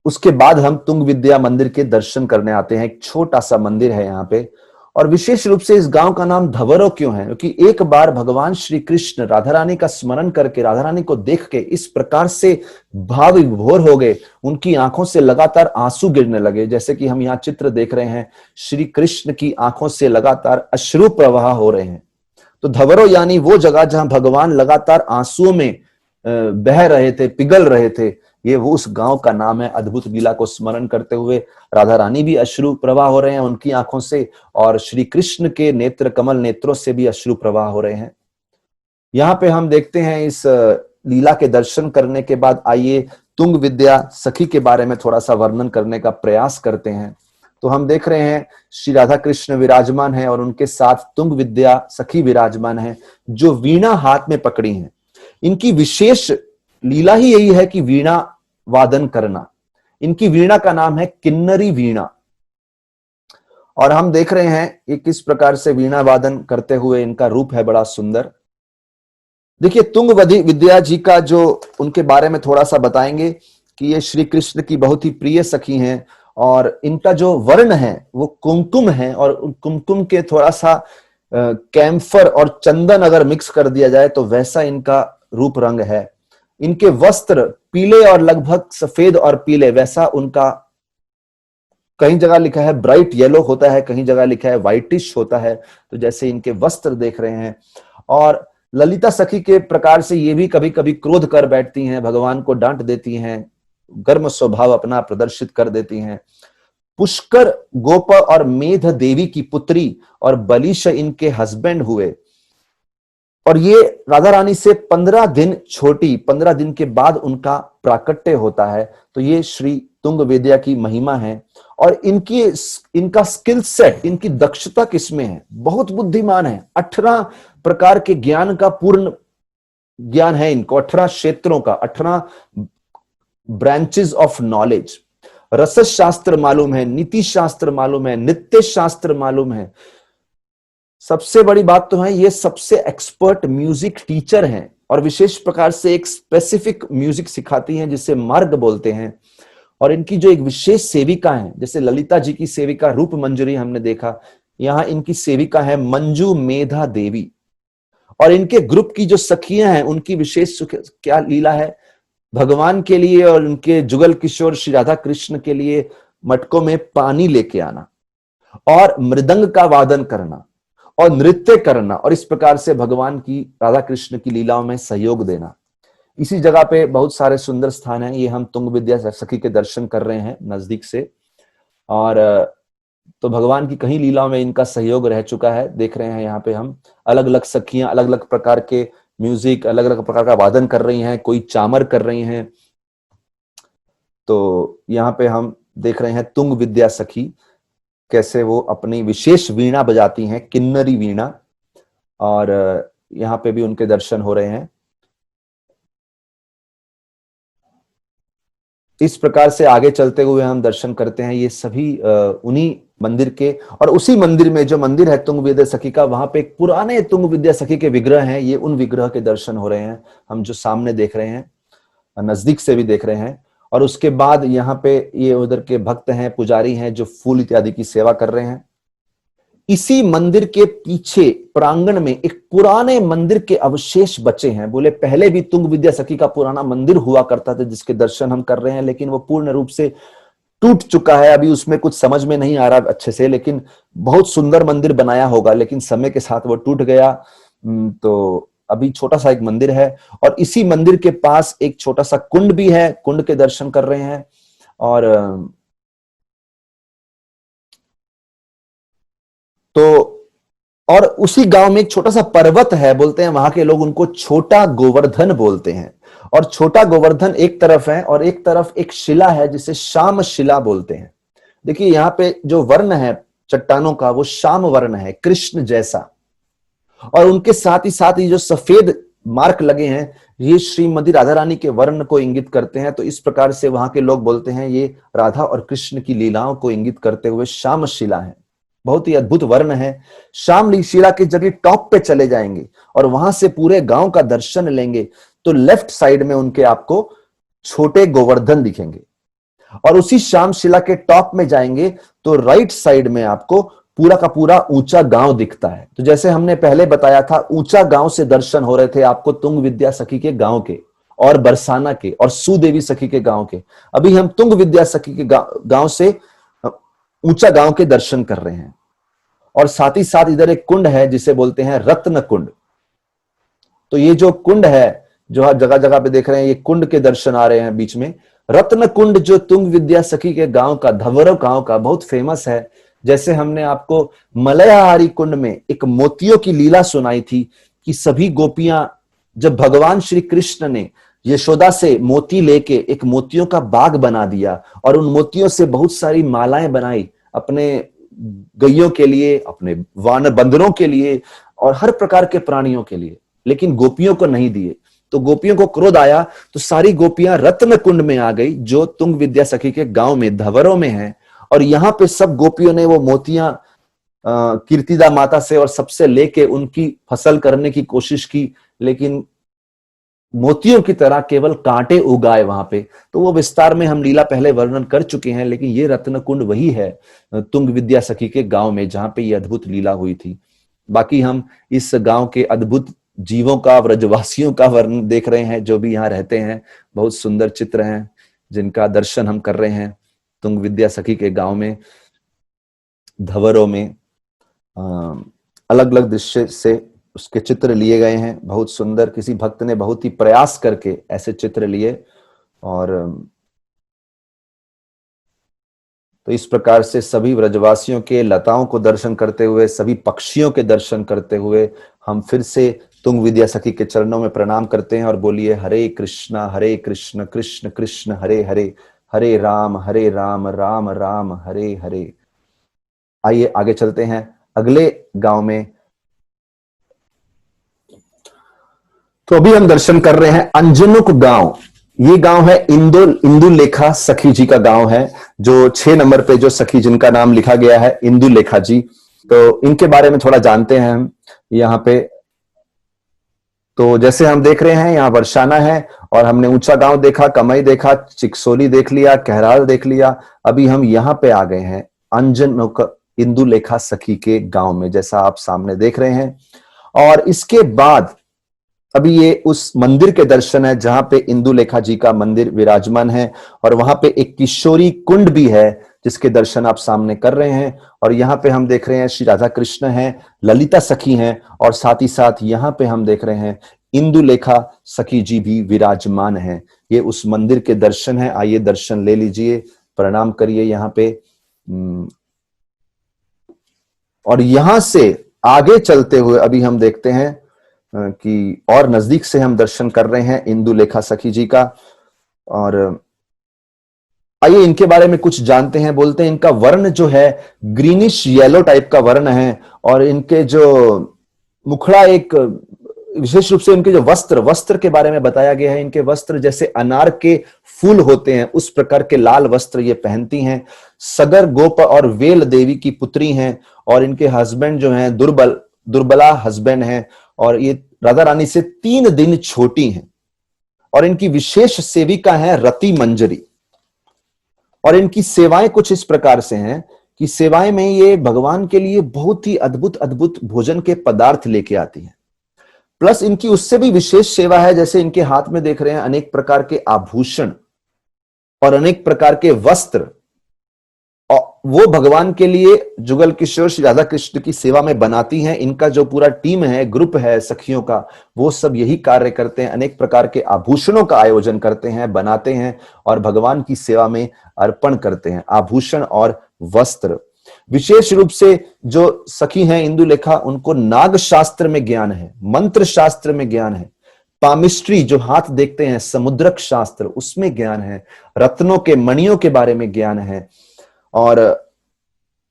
उसके बाद हम तुंग विद्या मंदिर के दर्शन करने आते हैं। एक छोटा सा मंदिर है यहाँ पे। और विशेष रूप से इस गांव का नाम धवरो क्यों है? क्योंकि एक बार भगवान श्री कृष्ण राधा रानी का स्मरण करके, राधा रानी को देख के इस प्रकार से भाव विभोर हो गए, उनकी आंखों से लगातार आंसू गिरने लगे। जैसे कि हम यहाँ चित्र देख रहे हैं, श्री कृष्ण की आंखों से लगातार अश्रु प्रवाह हो रहे हैं। तो धवरो यानी वो जगह जहां भगवान लगातार आंसुओं में बह रहे थे, पिघल रहे थे, ये वो उस गांव का नाम है। अद्भुत लीला को स्मरण करते हुए राधा रानी भी अश्रु प्रवाह हो रहे हैं उनकी आंखों से, और श्री कृष्ण के नेत्र कमल नेत्रों से भी अश्रु प्रवाह हो रहे हैं। यहाँ पे हम देखते हैं इस लीला के दर्शन करने के बाद आइए तुंग विद्या सखी के बारे में थोड़ा सा वर्णन करने का प्रयास करते हैं। तो हम देख रहे हैं श्री राधा कृष्ण विराजमान है और उनके साथ तुंग विद्या सखी विराजमान है, जो वीणा हाथ में पकड़ी है। इनकी विशेष लीला ही यही है कि वीणा वादन करना। इनकी वीणा का नाम है किन्नरी वीणा। और हम देख रहे हैं ये किस प्रकार से वीणा वादन करते हुए, इनका रूप है बड़ा सुंदर। देखिए तुंग विद्या जी का जो उनके बारे में थोड़ा सा बताएंगे कि ये श्री कृष्ण की बहुत ही प्रिय सखी हैं, और इनका जो वर्ण है वो कुमकुम है, और कुमकुम के थोड़ा सा कैम्फर और चंदन अगर मिक्स कर दिया जाए तो वैसा इनका रूप रंग है। इनके वस्त्र पीले और लगभग सफेद और पीले, वैसा उनका कहीं जगह लिखा है ब्राइट येलो होता है, कहीं जगह लिखा है व्हाइटिश होता है। तो जैसे इनके वस्त्र देख रहे हैं। और ललिता सखी के प्रकार से ये भी कभी कभी क्रोध कर बैठती हैं, भगवान को डांट देती हैं, गर्म स्वभाव अपना प्रदर्शित कर देती हैं। पुष्कर गोप और मेध देवी की पुत्री और बलिश इनके हस्बैंड हुए, और ये राधा रानी से 15 दिन छोटी, 15 दिन के बाद उनका प्राकट्य होता है। तो ये श्री तुंग विद्या की महिमा है। और इनका स्किल सेट, इनकी दक्षता किसमें है? बहुत बुद्धिमान है। 18 प्रकार के ज्ञान का पूर्ण ज्ञान है इनको, 18 क्षेत्रों का, 18 ब्रांचेस ऑफ नॉलेज। रस शास्त्र मालूम है, नीति शास्त्र मालूम है, नित्य शास्त्र मालूम है। सबसे बड़ी बात तो है ये सबसे एक्सपर्ट म्यूजिक टीचर हैं, और विशेष प्रकार से एक स्पेसिफिक म्यूजिक सिखाती हैं जिसे मार्ग बोलते हैं। और इनकी जो एक विशेष सेविका है, जैसे ललिता जी की सेविका रूप मंजरी हमने देखा, यहां इनकी सेविका है मंजू मेधा देवी। और इनके ग्रुप की जो सखियां हैं उनकी विशेष क्या लीला है? भगवान के लिए और उनके जुगल किशोर श्री राधा कृष्ण के लिए मटकों में पानी लेके आना, और मृदंग का वादन करना, और नृत्य करना, और इस प्रकार से भगवान की, राधा कृष्ण की लीलाओं में सहयोग देना। इसी जगह पे बहुत सारे सुंदर स्थान हैं। ये हम तुंग विद्या सखी के दर्शन कर रहे हैं नजदीक से। और तो भगवान की कई लीलाओं में इनका सहयोग रह चुका है। देख रहे हैं यहाँ पे हम अलग अलग सखियां अलग अलग प्रकार के म्यूजिक, अलग अलग प्रकार का वादन कर रही हैं, कोई चामर कर रही हैं। तो यहाँ पे हम देख रहे हैं तुंग विद्या सखी कैसे वो अपनी विशेष वीणा बजाती हैं, किन्नरी वीणा। और यहाँ पे भी उनके दर्शन हो रहे हैं। इस प्रकार से आगे चलते हुए हम दर्शन करते हैं। ये सभी उन्हीं मंदिर के, और उसी मंदिर में जो मंदिर है तुंग विद्या सखी का, वहां पे एक पुराने तुंग विद्या सखी के विग्रह हैं। ये उन विग्रह के दर्शन हो रहे हैं, हम जो सामने देख रहे हैं, नजदीक से भी देख रहे हैं। और उसके बाद यहाँ पे ये उधर के भक्त हैं, पुजारी हैं, जो फूल इत्यादि की सेवा कर रहे हैं। इसी मंदिर के पीछे प्रांगण में एक पुराने मंदिर के अवशेष बचे हैं। बोले पहले भी तुंग विद्या सखी का पुराना मंदिर हुआ करता था जिसके दर्शन हम कर रहे हैं, लेकिन वो पूर्ण रूप से टूट चुका है। अभी उसमें कुछ समझ में नहीं आ रहा अच्छे से, लेकिन बहुत सुंदर मंदिर बनाया होगा, लेकिन समय के साथ वो टूट गया। तो अभी छोटा सा एक मंदिर है, और इसी मंदिर के पास एक छोटा सा कुंड भी है, कुंड के दर्शन कर रहे हैं। और उसी गांव में एक छोटा सा पर्वत है, बोलते हैं वहां के लोग उनको छोटा गोवर्धन बोलते हैं। और छोटा गोवर्धन एक तरफ है, और एक तरफ एक शिला है जिसे श्याम शिला बोलते हैं। देखिए यहाँ पे जो वर्ण है चट्टानों का, वो श्याम वर्ण है, कृष्ण जैसा। और उनके साथ ही जो सफेद मार्क लगे हैं, ये श्रीमती राधा रानी के वर्ण को इंगित करते हैं। तो इस प्रकार से वहां के लोग बोलते हैं ये राधा और कृष्ण की लीलाओं को इंगित करते हुए श्याम शिला है। बहुत ही अद्भुत वर्ण है। श्याम शिला के जब ये टॉप पे चले जाएंगे और वहां से पूरे गांव का दर्शन लेंगे तो लेफ्ट साइड में उनके आपको छोटे गोवर्धन दिखेंगे, और उसी श्याम शिला के टॉप में जाएंगे तो राइट साइड में आपको पूरा का पूरा ऊंचा गांव दिखता है। तो जैसे हमने पहले बताया था, ऊंचा गांव से दर्शन हो रहे थे आपको तुंग विद्या सखी के गांव के, और बरसाना के, और सुदेवी सखी के गांव के। अभी हम तुंग विद्या सखी के गांव से ऊंचा गांव के दर्शन कर रहे हैं। और साथ ही साथ इधर एक कुंड है जिसे बोलते हैं रत्न कुंड। तो ये जो कुंड है जो आप जगह जगह पे देख रहे हैं, ये कुंड के दर्शन आ रहे हैं बीच में। रत्न कुंड जो तुंग विद्या सखी के गांव का, धवरव गांव का बहुत फेमस है। जैसे हमने आपको मलयाहारी कुंड में एक मोतियों की लीला सुनाई थी कि सभी गोपियां, जब भगवान श्री कृष्ण ने यशोदा से मोती लेके एक मोतियों का बाग बना दिया और उन मोतियों से बहुत सारी मालाएं बनाई अपने गैयों के लिए, अपने वानर बंदरों के लिए और हर प्रकार के प्राणियों के लिए, लेकिन गोपियों को नहीं दिए। तो गोपियों को क्रोध आया तो सारी गोपियां रत्न कुंड में आ गई जो तुंग विद्या सखी के गांव में धवरों में है। और यहां पे सब गोपियों ने वो मोतियां कीर्तिदा माता से और सबसे लेके उनकी फसल करने की कोशिश की, लेकिन मोतियों की तरह केवल कांटे उगाए वहां पे। तो वो विस्तार में हम लीला पहले वर्णन कर चुके हैं, लेकिन ये रत्न कुंड वही है तुंग विद्या सखी के गांव में जहां पे ये अद्भुत लीला हुई थी। बाकी हम इस गांव के अद्भुत जीवों का, व्रजवासियों का वर्णन देख रहे हैं जो भी यहाँ रहते हैं। बहुत सुंदर चित्र हैं जिनका दर्शन हम कर रहे हैं तुंग विद्या सखी के गांव में, धवरों में। अलग अलग दृश्य से उसके चित्र लिए गए हैं, बहुत सुंदर। किसी भक्त ने बहुत ही प्रयास करके ऐसे चित्र लिए। और तो इस प्रकार से सभी व्रजवासियों के लताओं को दर्शन करते हुए, सभी पक्षियों के दर्शन करते हुए हम फिर से तुंग विद्या सखी के चरणों में प्रणाम करते हैं और बोलिए हरे कृष्ण कृष्ण कृष्ण हरे हरे, हरे राम राम राम हरे हरे। आइए आगे चलते हैं अगले गांव में। तो अभी हम दर्शन कर रहे हैं अंजनुक गांव। ये गांव है इंदुलेखा सखी जी का गांव है, जो 6 नंबर पे जो सखी जिनका नाम लिखा गया है इंदुलेखा जी। तो इनके बारे में थोड़ा जानते हैं हम यहाँ पे। तो जैसे हम देख रहे हैं यहाँ बरसाना है और हमने ऊंचा गांव देखा, कमई देखा, चिकसोली देख लिया, कहराल देख लिया। अभी हम यहाँ पे आ गए हैं अंजनुक इंदुलेखा सखी के गांव में, जैसा आप सामने देख रहे हैं। और इसके बाद अभी ये उस मंदिर के दर्शन है जहां पे इंदुलेखा जी का मंदिर विराजमान है, और वहां पे एक किशोरी कुंड भी है जिसके दर्शन आप सामने कर रहे हैं। और यहाँ पे हम देख रहे हैं श्री राधा कृष्ण हैं, ललिता सखी हैं, और साथ ही साथ यहाँ पे हम देख रहे हैं इंदुलेखा सखी जी भी विराजमान हैं। ये उस मंदिर के दर्शन है। आइए दर्शन ले लीजिए, प्रणाम करिए यहाँ पे। और यहां से आगे चलते हुए अभी हम देखते हैं कि और नजदीक से हम दर्शन कर रहे हैं इंदुलेखा सखी जी का। और आइए इनके बारे में कुछ जानते हैं। बोलते हैं इनका वर्ण जो है ग्रीनिश येलो टाइप का वर्ण है, और इनके जो मुखड़ा एक विशेष रूप से इनके जो वस्त्र के बारे में बताया गया है। इनके वस्त्र जैसे अनार के फूल होते हैं उस प्रकार के लाल वस्त्र ये पहनती हैं। सगर गोप और वेल देवी की पुत्री हैं, और इनके हस्बैंड जो हैं दुर्बला हस्बैंड हैं, और ये राधा रानी से 3 दिन छोटी हैं। और इनकी विशेष सेविका है रति मंजरी। और इनकी सेवाएं कुछ इस प्रकार से हैं कि सेवाएं में ये भगवान के लिए बहुत ही अद्भुत अद्भुत भोजन के पदार्थ लेके आती हैं। प्लस इनकी उससे भी विशेष सेवा है, जैसे इनके हाथ में देख रहे हैं अनेक प्रकार के आभूषण और अनेक प्रकार के वस्त्र, और वो भगवान के लिए जुगल किशोर श्री राधा कृष्ण की सेवा में बनाती हैं। इनका जो पूरा टीम है, ग्रुप है सखियों का, वो सब यही कार्य करते हैं। अनेक प्रकार के आभूषणों का आयोजन करते हैं, बनाते हैं और भगवान की सेवा में अर्पण करते हैं, आभूषण और वस्त्र। विशेष रूप से जो सखी हैं इंदुलेखा, उनको नाग शास्त्र में ज्ञान है, मंत्र शास्त्र में ज्ञान है, पामिस्ट्री जो हाथ देखते हैं, समुद्रक शास्त्र उसमें ज्ञान है, रत्नों के मणियों के बारे में ज्ञान है, और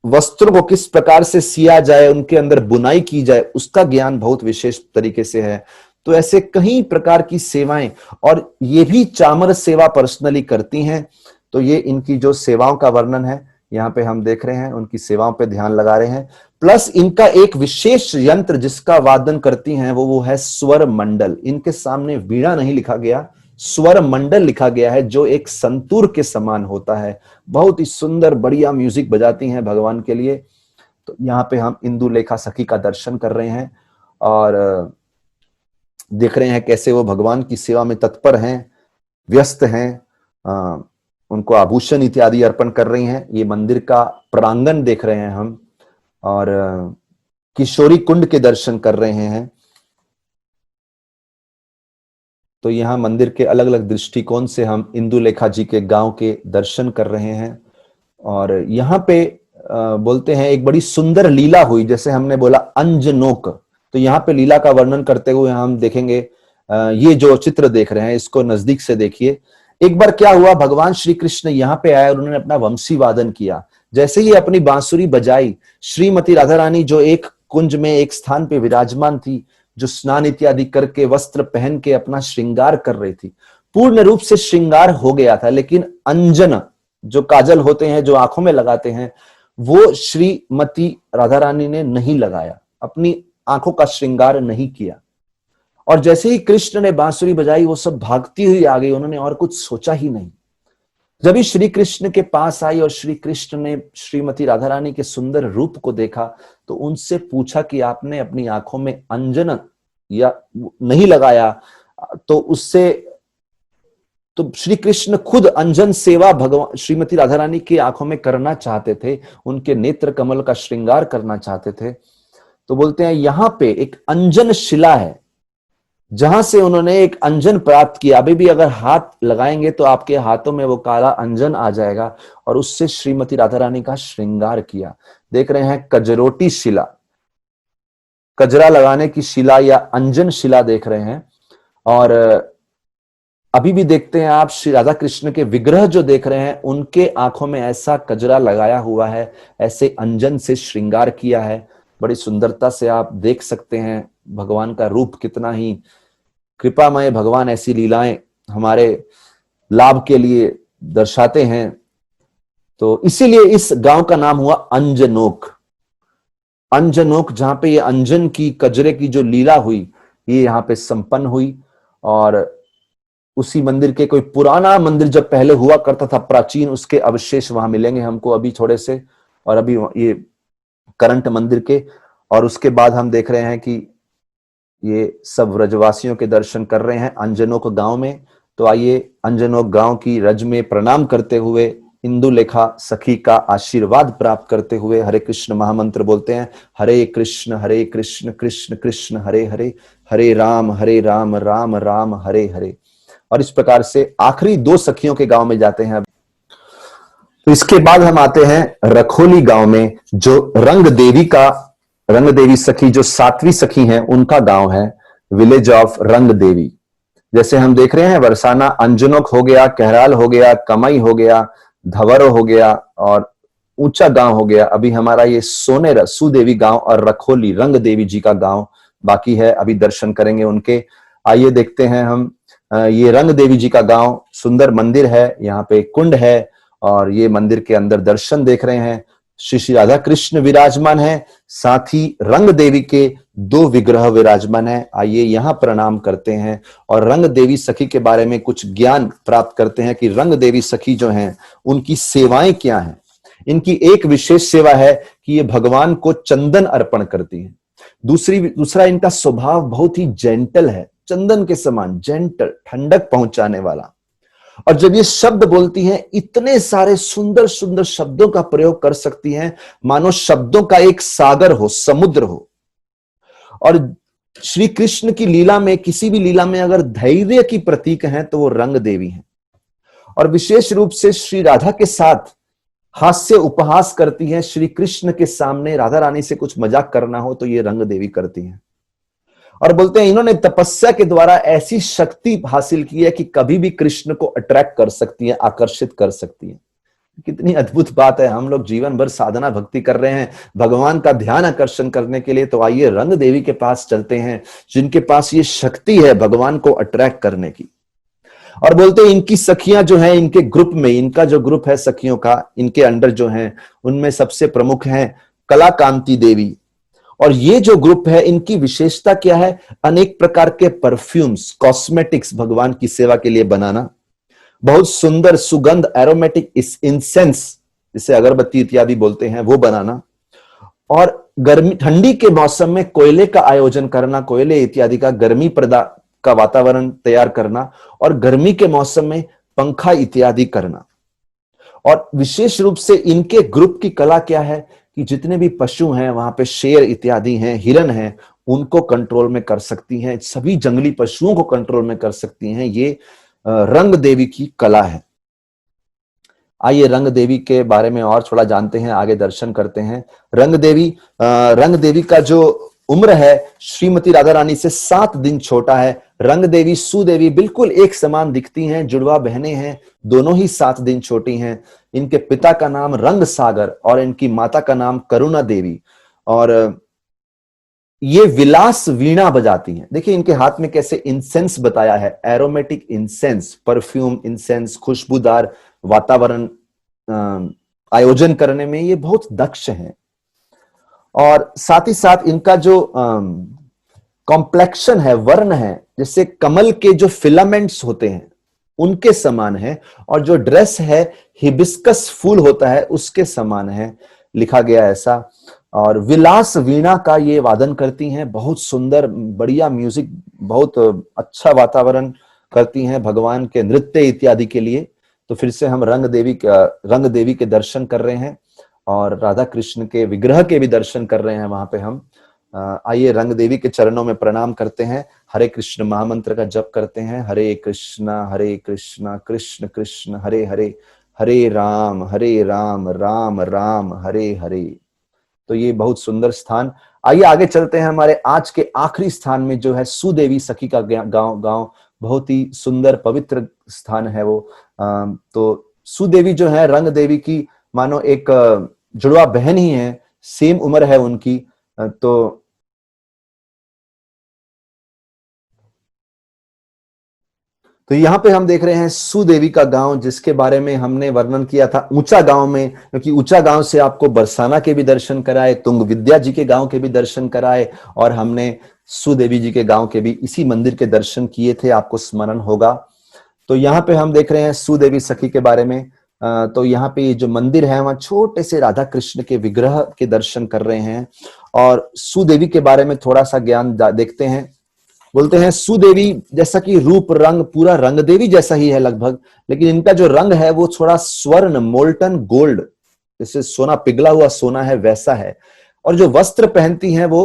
वस्त्रों को किस प्रकार से सिया जाए, उनके अंदर बुनाई की जाए, उसका ज्ञान बहुत विशेष तरीके से है। तो ऐसे कई प्रकार की सेवाएं, और ये भी चामर सेवा पर्सनली करती हैं। तो ये इनकी जो सेवाओं का वर्णन है यहाँ पे हम देख रहे हैं, उनकी सेवाओं पे ध्यान लगा रहे हैं। प्लस इनका एक विशेष यंत्र जिसका वादन करती हैं वो है स्वर मंडल। इनके सामने वीणा नहीं लिखा गया, स्वर मंडल लिखा गया है, जो एक संतूर के समान होता है। बहुत ही सुंदर बढ़िया म्यूजिक बजाती हैं भगवान के लिए। तो यहाँ पे हम इंदुलेखा सखी का दर्शन कर रहे हैं और देख रहे हैं कैसे वो भगवान की सेवा में तत्पर हैं, व्यस्त हैं, उनको आभूषण इत्यादि अर्पण कर रही हैं। ये मंदिर का प्रांगण देख रहे हैं हम, और किशोरी कुंड के दर्शन कर रहे हैं। तो यहाँ मंदिर के अलग अलग दृष्टिकोण से हम इंदुलेखा जी के गांव के दर्शन कर रहे हैं। और यहाँ पे बोलते हैं एक बड़ी सुंदर लीला हुई, जैसे हमने बोला अंजनोक, तो यहाँ पे लीला का वर्णन करते हुए हम देखेंगे। ये जो चित्र देख रहे हैं इसको नजदीक से देखिए। एक बार क्या हुआ, भगवान श्री कृष्ण यहाँ पे आए और उन्होंने अपना वंशी वादन किया। जैसे ही अपनी बांसुरी बजाई, श्रीमती राधा रानी जो एक कुंज में एक स्थान पे विराजमान थी, जो स्नान इत्यादि करके वस्त्र पहन के अपना श्रृंगार कर रही थी, पूर्ण रूप से श्रृंगार हो गया था, लेकिन अंजन जो काजल होते हैं जो आंखों में लगाते हैं, वो श्रीमती राधा रानी ने नहीं लगाया, अपनी आंखों का श्रृंगार नहीं किया। और जैसे ही कृष्ण ने बांसुरी बजाई वो सब भागती हुई आ गई, उन्होंने और कुछ सोचा ही नहीं। जब ही श्री कृष्ण के पास आई और श्री कृष्ण ने श्रीमती राधा रानी के सुंदर रूप को देखा तो उनसे पूछा कि आपने अपनी आंखों में अंजन या नहीं लगाया, तो उससे तो श्री कृष्ण खुद अंजन सेवा भगवान श्रीमती राधा रानी की आंखों में करना चाहते थे, उनके नेत्र कमल का श्रृंगार करना चाहते थे। तो बोलते हैं यहां पे एक अंजन शिला है जहां से उन्होंने एक अंजन प्राप्त किया। अभी भी अगर हाथ लगाएंगे तो आपके हाथों में वो काला अंजन आ जाएगा, और उससे श्रीमती राधा रानी का श्रृंगार किया। देख रहे हैं कजरोटी शिला, कजरा लगाने की शिला या अंजन शिला देख रहे हैं। और अभी भी देखते हैं आप श्री राधा कृष्ण के विग्रह जो देख रहे हैं, उनके आंखों में ऐसा कजरा लगाया हुआ है, ऐसे अंजन से श्रृंगार किया है। बड़ी सुंदरता से आप देख सकते हैं भगवान का रूप कितना ही कृपामय। भगवान ऐसी लीलाएं हमारे लाभ के लिए दर्शाते हैं। तो इसीलिए इस गांव का नाम हुआ अंजनोक। अंजनोक, जहां पे ये अंजन की कजरे की जो लीला हुई, ये यहाँ पे संपन्न हुई। और उसी मंदिर के कोई पुराना मंदिर जब पहले हुआ करता था प्राचीन, उसके अवशेष वहां मिलेंगे हमको अभी थोड़े से, और अभी ये करंट मंदिर के। और उसके बाद हम देख रहे हैं कि ये सब व्रजवासियों के दर्शन कर रहे हैं अंजनोक गांव में। तो आइए अंजनोक गांव की रज में प्रणाम करते हुए इंदुलेखा सखी का आशीर्वाद प्राप्त करते हुए हरे कृष्ण महामंत्र बोलते हैं। हरे कृष्ण कृष्ण कृष्ण हरे हरे, हरे राम राम राम हरे हरे। और इस प्रकार से आखिरी दो सखियों के गांव में जाते हैं। तो इसके बाद हम आते हैं रखोली गांव में, जो रंग देवी सखी जो 7वीं सखी हैं, उनका गांव है, विलेज ऑफ रंग देवी। जैसे हम देख रहे हैं बरसाना अंजनोक हो गया, कहराल हो गया, कमई हो गया, धवरो हो गया और ऊंचा गांव हो गया। अभी हमारा ये सोनेर सुदेवी गांव और रखोली रंग देवी जी का गांव बाकी है, अभी दर्शन करेंगे उनके। आइए देखते हैं हम। ये रंग देवी जी का गांव, सुंदर मंदिर है, यहाँ पे कुंड है, और ये मंदिर के अंदर दर्शन देख रहे हैं। श्री राधा कृष्ण विराजमान है, साथ ही रंग देवी के 2 विग्रह विराजमान है। आइए यहाँ प्रणाम करते हैं और रंग देवी सखी के बारे में कुछ ज्ञान प्राप्त करते हैं कि रंग देवी सखी जो हैं उनकी सेवाएं क्या हैं। इनकी एक विशेष सेवा है कि ये भगवान को चंदन अर्पण करती हैं। दूसरा इनका स्वभाव बहुत ही जेंटल है, चंदन के समान जेंटल, ठंडक पहुंचाने वाला। और जब ये शब्द बोलती हैं, इतने सारे सुंदर सुंदर शब्दों का प्रयोग कर सकती हैं, मानो शब्दों का एक सागर हो, समुद्र हो। और श्री कृष्ण की लीला में, किसी भी लीला में अगर धैर्य की प्रतीक है तो वो रंग देवी है। और विशेष रूप से श्री राधा के साथ हास्य उपहास करती हैं। श्री कृष्ण के सामने राधा रानी से कुछ मजाक करना हो तो ये रंग देवी करती हैं। और बोलते हैं इन्होंने तपस्या के द्वारा ऐसी शक्ति हासिल की है कि कभी भी कृष्ण को अट्रैक्ट कर सकती है, आकर्षित कर सकती है। कितनी अद्भुत बात है। हम लोग जीवन भर साधना भक्ति कर रहे हैं भगवान का ध्यान आकर्षण करने के लिए, तो आइए रंग देवी के पास चलते हैं, जिनके पास ये शक्ति है भगवान को अट्रैक्ट करने की। और बोलते हैं इनकी सखियां जो हैं, इनके ग्रुप में, इनका जो ग्रुप है सखियों का, इनके अंडर जो है, उनमें सबसे प्रमुख हैं कला कांति देवी। और ये जो ग्रुप है, इनकी विशेषता क्या है? अनेक प्रकार के परफ्यूम्स, कॉस्मेटिक्स भगवान की सेवा के लिए बनाना, बहुत सुंदर सुगंध एरोमेटिक इंसेंस, जिसे अगरबत्ती इत्यादि बोलते हैं, वो बनाना, और गर्मी ठंडी के मौसम में कोयले का आयोजन करना, कोयले इत्यादि का गर्मी प्रदा का वातावरण तैयार करना, और गर्मी के मौसम में पंखा इत्यादि करना। और विशेष रूप से इनके ग्रुप की कला क्या है कि जितने भी पशु हैं, वहां पे शेर इत्यादि हैं, हिरन हैं, उनको कंट्रोल में कर सकती हैं, सभी जंगली पशुओं को कंट्रोल में कर सकती हैं। ये रंग देवी की कला है। आइए रंग देवी के बारे में और थोड़ा जानते हैं, आगे दर्शन करते हैं। रंग देवी का जो उम्र है श्रीमती राधा रानी से 7 दिन छोटा है। रंग देवी सुदेवी बिल्कुल एक समान दिखती हैं, जुड़वा बहनें हैं, दोनों ही 7 दिन छोटी हैं। इनके पिता का नाम रंग सागर और इनकी माता का नाम करुणा देवी। और ये विलास वीणा बजाती हैं। देखिए इनके हाथ में कैसे इंसेंस बताया है, एरोमेटिक इंसेंस, परफ्यूम इंसेंस, खुशबूदार वातावरण आयोजन करने में ये बहुत दक्ष हैं। और साथ ही साथ इनका जो कॉम्प्लेक्शन है, वर्ण है, जैसे कमल के जो फिलामेंट्स होते हैं उनके समान है, और जो ड्रेस है हिबिस्कस फूल होता है उसके समान है, लिखा गया ऐसा। और विलास वीणा का ये वादन करती हैं, बहुत सुंदर बढ़िया म्यूजिक, बहुत अच्छा वातावरण करती हैं भगवान के नृत्य इत्यादि के लिए। तो फिर से हम रंग देवी के दर्शन कर रहे हैं और राधा कृष्ण के विग्रह के भी दर्शन कर रहे हैं वहां पे हम। आइए रंग देवी के चरणों में प्रणाम करते हैं, हरे कृष्ण महामंत्र का जप करते हैं, हरे कृष्णा कृष्ण कृष्ण हरे हरे, हरे राम राम राम हरे हरे। तो ये बहुत सुंदर स्थान। आइए आगे चलते हैं हमारे आज के आखिरी स्थान में, जो है सुदेवी सखी का गांव। बहुत ही सुंदर पवित्र स्थान है वो। तो सुदेवी जो है रंग देवी की मानो एक जुड़वा बहन ही है, सेम उम्र है उनकी। तो यहाँ पे हम देख रहे हैं सुदेवी का गांव, जिसके बारे में हमने वर्णन किया था ऊंचा गांव में, क्योंकि ऊंचा गांव से आपको बरसाना के भी दर्शन कराए, तुंग विद्या जी के गांव के भी दर्शन कराए, और हमने सुदेवी जी के गांव के भी इसी मंदिर के दर्शन किए थे, आपको स्मरण होगा। तो यहाँ पे हम देख रहे हैं सुदेवी सखी के बारे में। तो यहाँ पे जो मंदिर है वहां छोटे से राधा कृष्ण के विग्रह के दर्शन कर रहे हैं, और सुदेवी के बारे में थोड़ा सा ज्ञान देखते हैं। बोलते हैं सुदेवी जैसा कि रूप रंग पूरा रंग देवी जैसा ही है लगभग, लेकिन इनका जो रंग है वो थोड़ा स्वर्ण मोल्टन गोल्ड, जैसे सोना पिघला हुआ सोना है वैसा है। और जो वस्त्र पहनती हैं वो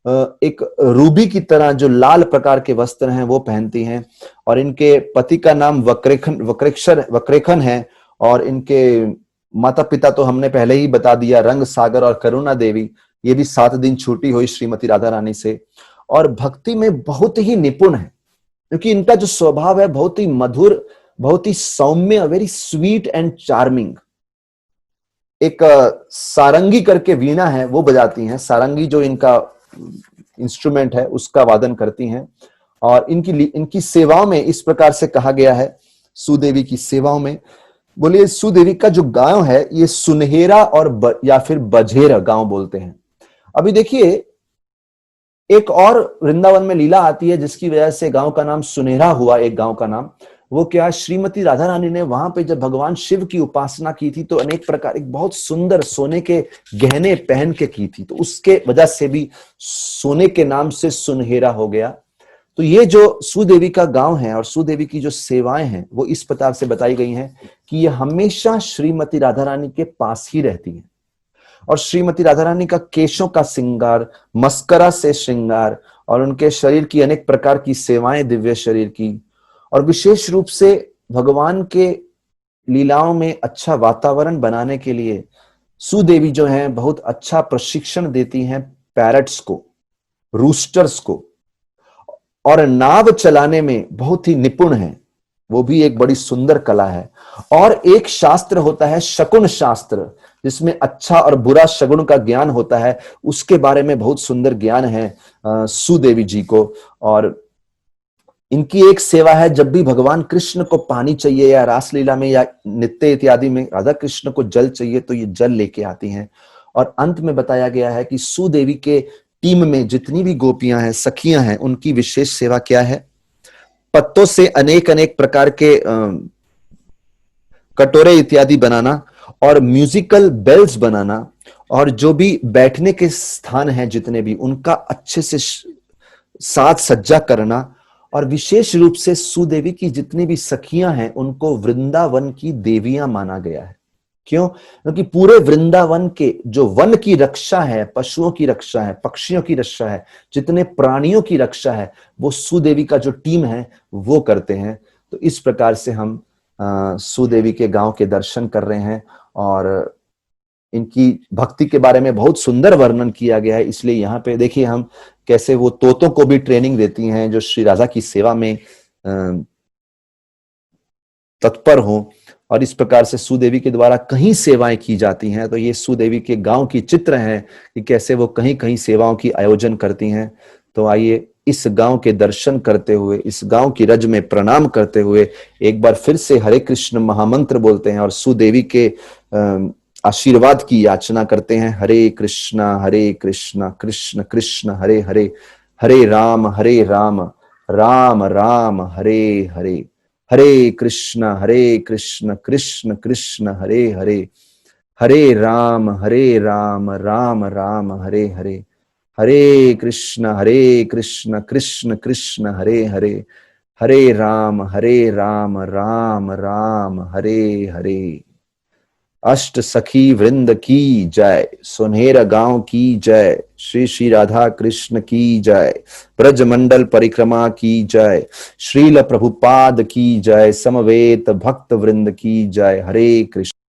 एक रूबी की तरह जो लाल प्रकार के वस्त्र हैं वो पहनती हैं। और इनके पति का नाम वक्रेखन है, और इनके माता पिता तो हमने पहले ही बता दिया, रंग सागर और करुणा देवी। ये भी 7 दिन छूटी हुई श्रीमती राधा रानी से, और भक्ति में बहुत ही निपुण है, क्योंकि इनका जो स्वभाव है बहुत ही मधुर, बहुत ही सौम्य, वेरी स्वीट एंड चार्मिंग। एक सारंगी करके वीणा है वो बजाती हैं, सारंगी जो इनका इंस्ट्रूमेंट है उसका वादन करती हैं। और इनकी सेवाओं में इस प्रकार से कहा गया है, सुदेवी की सेवाओं में, बोलिए सुदेवी का जो गांव है ये सुनहेरा और या फिर बझेरा गांव बोलते हैं। अभी देखिए एक और वृंदावन में लीला आती है जिसकी वजह से गांव का नाम सुनहरा हुआ, एक गांव का नाम। वो क्या, श्रीमती राधा रानी ने वहां पे जब भगवान शिव की उपासना की थी तो अनेक प्रकार एक बहुत सुंदर सोने के गहने पहन के की थी, तो उसके वजह से भी सोने के नाम से सुनहेरा हो गया। तो ये जो सुदेवी का गांव है और सुदेवी की जो सेवाएं हैं वो इस प्रकार से बताई गई हैं कि ये हमेशा श्रीमती राधा रानी के पास ही रहती है। और श्रीमती राधा रानी का केशों का श्रृंगार, मस्करा से श्रृंगार, और उनके शरीर की अनेक प्रकार की सेवाएं दिव्य शरीर की, और विशेष रूप से भगवान के लीलाओं में अच्छा वातावरण बनाने के लिए सुदेवी जो है बहुत अच्छा प्रशिक्षण देती हैं पैरट्स को, रूस्टर्स को, और नाव चलाने में बहुत ही निपुण है। वो भी एक बड़ी सुंदर कला है। और एक शास्त्र होता है शकुन शास्त्र, जिसमें अच्छा और बुरा शगुन का ज्ञान होता है। उसके बारे में बहुत सुंदर ज्ञान है सुदेवी जी को। और इनकी एक सेवा है, जब भी भगवान कृष्ण को पानी चाहिए या रासलीला में या नित्य इत्यादि में राधा कृष्ण को जल चाहिए, तो ये जल लेके आती हैं। और अंत में बताया गया है कि सुदेवी के टीम में जितनी भी गोपियां हैं, सखियां हैं, उनकी विशेष सेवा क्या है? पत्तों से अनेक अनेक प्रकार के कटोरे इत्यादि बनाना, और म्यूजिकल बेल्स बनाना, और जो भी बैठने के स्थान हैं जितने भी, उनका अच्छे से साज सज्जा करना। और विशेष रूप से सुदेवी की जितनी भी सखियां हैं, उनको वृंदावन की देवियां माना गया है। क्यों? क्योंकि पूरे वृंदावन के जो वन की रक्षा है, पशुओं की रक्षा है, पक्षियों की रक्षा है, जितने प्राणियों की रक्षा है, वो सुदेवी का जो टीम है वो करते हैं। तो इस प्रकार से हम सुदेवी के गांव के दर्शन कर रहे हैं, और इनकी भक्ति के बारे में बहुत सुंदर वर्णन किया गया है। इसलिए यहाँ पे देखिए हम कैसे वो तोतों को भी ट्रेनिंग देती हैं, जो श्री राधा की सेवा में तत्पर हो। और इस प्रकार से सुदेवी के द्वारा कहीं सेवाएं की जाती हैं। तो ये सुदेवी के गांव की चित्र हैं कि कैसे वो कहीं कहीं सेवाओं की आयोजन करती हैं। तो आइए इस गांव के दर्शन करते हुए, इस गांव की रज में प्रणाम करते हुए एक बार फिर से हरे कृष्ण महामंत्र बोलते हैं और सुदेवी के आशीर्वाद की याचना करते हैं। हरे कृष्णा कृष्ण कृष्ण हरे हरे, हरे राम राम राम हरे हरे, हरे कृष्ण कृष्ण कृष्ण हरे हरे, हरे राम राम राम हरे हरे, हरे कृष्ण कृष्ण कृष्ण हरे हरे, हरे राम राम राम हरे हरे। अष्ट सखी वृंद की जय, सुनहरा गांव की जय, श्री श्री राधा कृष्ण की जय, ब्रजमंडल परिक्रमा की जय, श्रील प्रभुपाद की जय, समवेत भक्त वृंद की जय। हरे कृष्ण।